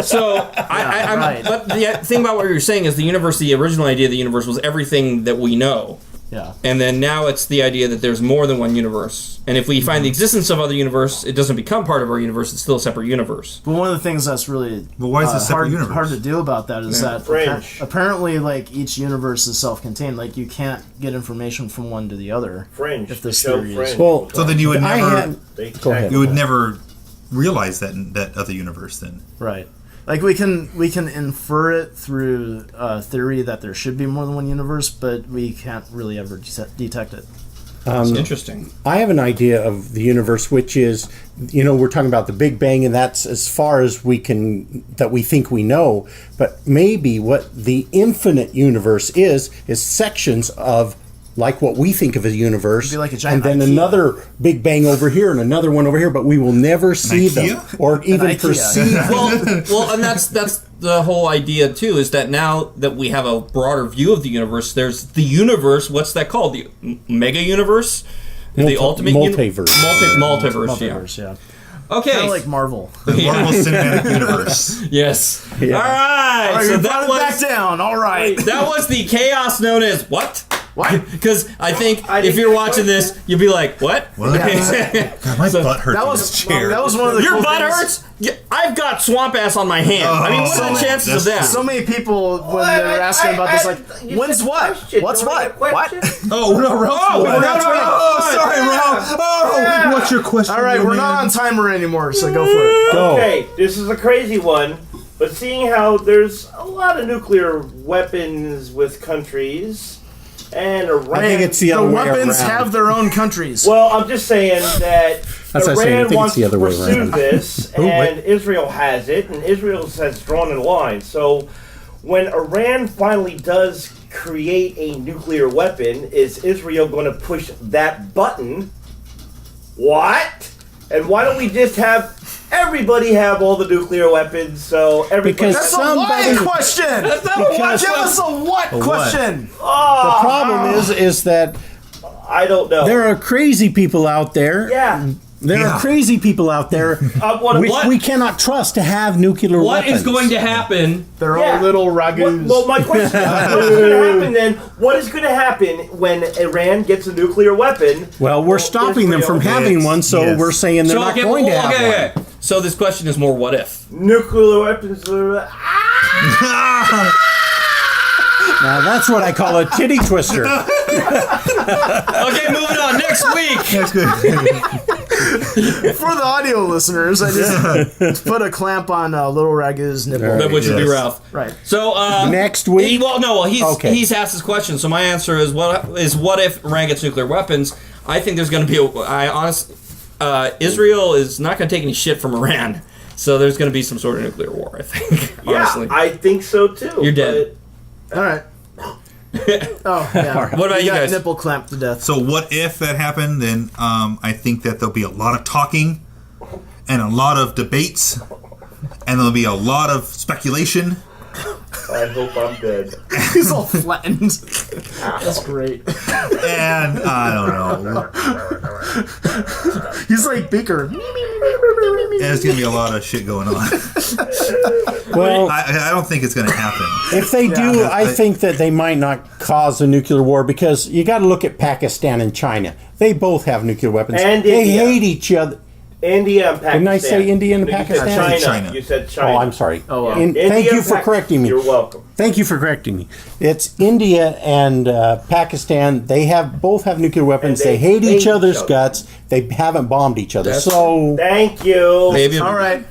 So, right. but the thing about what you're saying is the original idea of the universe was everything that we know. Yeah. And then now it's the idea that there's more than one universe. And if we find the existence of other universe, it doesn't become part of our universe, it's still a separate universe. But one of the things that's really Well, why is it a separate universe? hard to do about that is that Fringe. apparently, like each universe is self-contained. Like you can't get information from one to the other. Fringe. If this Show theory is- Fringe. Well, So then you would I never, had, They go ahead. you would never realize that other universe then. Right. Like we can infer it through theory that there should be more than one universe, but we can't really ever detect it. Interesting. I have an idea of the universe, which is, we're talking about the Big Bang, and that's as far as we think we know. But maybe what the infinite universe is sections of, like what we think of as a universe, It'd be like a giant and then IKEA. another Big Bang over here and another one over here, but we will never see them IKEA? or even IKEA. perceive them. Well, and that's the whole idea too. Is that now that we have a broader view of the universe, there's the universe. What's that called? The mega universe, the ultimate multiverse. Multiverse. Multiverse, yeah. Okay. Kind of like Marvel. The Marvel Cinematic Universe. Yes. Yeah. All right. All right, So you that brought it back was down. All right. that was the chaos known as what? What? Because I think I if didn't you're get watching the this, you'll be like, what? What? God, my butt hurts That in was this chair. that was one of the Your cool butt things. hurts? Yeah, I've got swamp ass on my hand. I mean, what are the Oh, chances of that's that? So many people when they're asking about this, like, when's what? What's what? What? Oh, no, Ralph. Oh, What? that's right. Oh, sorry, Ralph. Oh, what's your question? All right, little we're not on man? timer anymore, so go for it. Go. Okay, this is a crazy one, but seeing how there's a lot of nuclear weapons with countries and Iran. I think it's the The other way weapons around. have their own countries. Well, I'm just saying that That's what I'm saying, I Iran think wants it's the other to way pursue around. this, Oh, wait. and Israel has it, and Israel has drawn a line. So when Iran finally does create a nuclear weapon, is Israel going to push that button? What? And why don't we just have everybody have all the nuclear weapons so everybody... Because That's somebody- a what question? That's not a what? Give us a what question? The problem is that I don't know. there are crazy people out there. yeah. There Yeah. are crazy people out there which what? we cannot trust to have nuclear What weapons. is going to happen? They're Yeah. all little ragoos. Well, my question is, what is going to happen then? What is going to happen when Iran gets a nuclear weapon? Well, we're stopping them from Israel- having one, so Yes. we're saying they're not going to have one. okay. So this question is more what if? Nuclear weapons. Now that's what I call a titty twister. Okay, moving on. Next week. That's good. For the audio listeners, I just put a clamp on Little Ragoo's nipple. Right. Which would be Yes. Ralph. Right. So Next week? He's asked this question. So my answer is what if Iran gets nuclear weapons? I think there's going to be Israel is not going to take any shit from Iran. So there's going to be some sort of nuclear war, I think. Honestly. Yeah, I think so too. You're dead. All right. Oh, yeah. What about you got guys? nipple clamped to death. So what if that happened? Then I think that there'll be a lot of talking and a lot of debates, and there'll be a lot of speculation, I hope I'm dead. He's all flattened. That's great. And I don't know. He's like Beaker. There's going to be a lot of shit going on. Well, I don't think it's going to happen. if they do, I think that they might not cause a nuclear war because you got to look at Pakistan and China. They both have nuclear weapons. And they India. hate each other. India and Pakistan. Didn't I say India and No, Pakistan? You said China. China. You said China. Oh, I'm sorry. Oh, wow. India Thank you and for correcting me. You're welcome. Thank you for correcting me. It's India and Pakistan. They both have nuclear weapons. And They they hate hate each other's each other. guts. They haven't bombed each other. That's- So Thank you. Maybe. All right.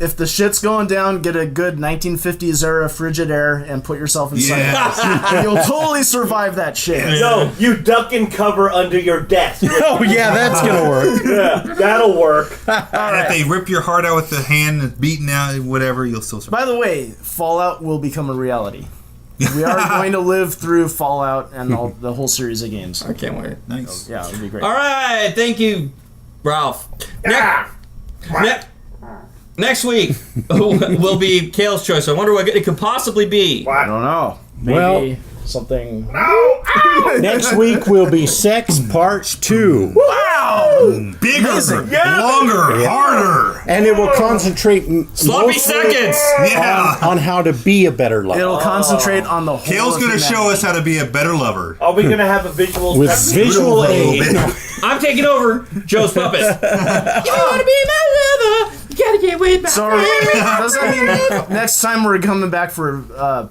If the shit's going down, get a good 1950s era Frigidaire and put yourself inside. Yeah. You'll totally survive that shit. No, you duck and cover under your desk. oh yeah, that's gonna work. Yeah, that'll work. And if they rip your heart out with the hand that's beaten out, whatever, you'll still survive. By the way, Fallout will become a reality. We are going to live through Fallout and the whole series of games. I can't wait. Nice. Yeah, it'll be great. All right, thank you, Ralph. Next week will be Kale's choice. I wonder what it could possibly be. I don't know. Maybe Well- something. Next week will be Sex Part 2. Bigger, Yeah. longer, harder. And it will concentrate Sloppy mostly seconds. Yeah. on how to be a better lover. It'll concentrate on the whole. Kale's of going to show humanity. us how to be a better lover. Are we gonna have a visual With visual A little aid. bit. I'm taking over Joe's puppet. You want to be my lover? You gotta get with my So does that mean next time we're coming back for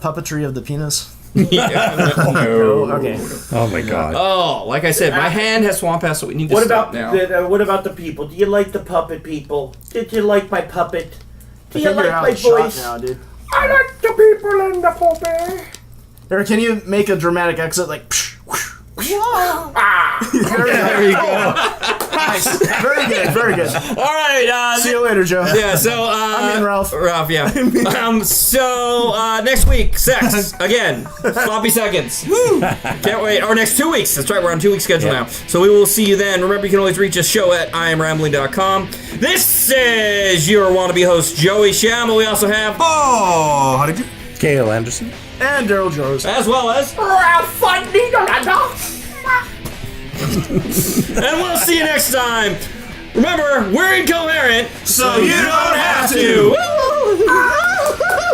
puppetry of the penis? Yeah. Oh, okay. Oh my god. Oh, like I said, my hand has swamp ass, so we need to What stop about now. what about the people? Do you like the puppet people? Did you like my puppet? Do I you think like you're out my of shot voice? now, dude. I like the people in the puppet. Or can you make a dramatic exit like? Psh, whoosh, whoosh. There you go. Nice. Very good. Very good. All right. See you later, Joe. Yeah, so I'm in, Ralph. Ralph, yeah. So next week, sex again, sloppy seconds. Can't wait. Or next 2 weeks. That's right, we're on 2 week schedule now. So we will see you then. Remember, you can always reach us show at IamRambling.com. This is your wannabe host Joey Shamble. We also have, Oh, how did you? Kale Anderson. And Daryl Jones. as well as, Ralph Needle. and we'll see you next time. Remember, we're incoherent, so you don't have to.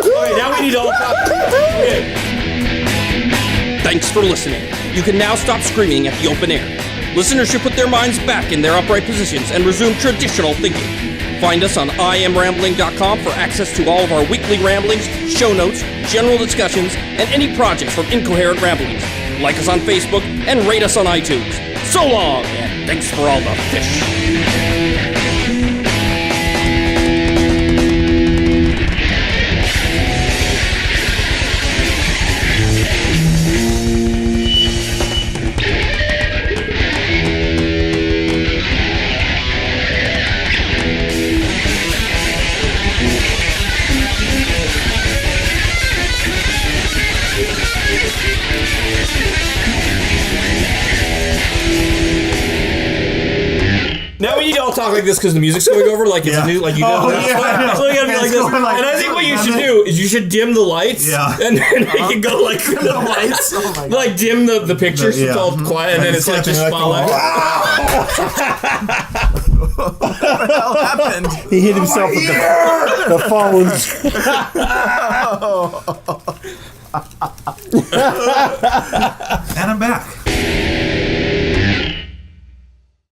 Alright, now we need to all talk. Thanks for listening. You can now stop screaming at the open air. Listeners should put their minds back in their upright positions and resume traditional thinking. Find us on IamRambling.com for access to all of our weekly ramblings, show notes, general discussions, and any projects from Incoherent Ramblings. Like us on Facebook and rate us on iTunes. So long, and thanks for all the fish. Now we need to all talk like this because the music's going over, like it's a new, like you know. Oh, yeah. So we gotta be like It's this. going like And I think what you this. should do is you should dim the lights. Yeah. And then make it go like The lights. Oh my god. like dim the picture so it's Yeah. all quiet, and then it's like just spotlight. What the hell happened? He hit himself with the phones. And I'm back.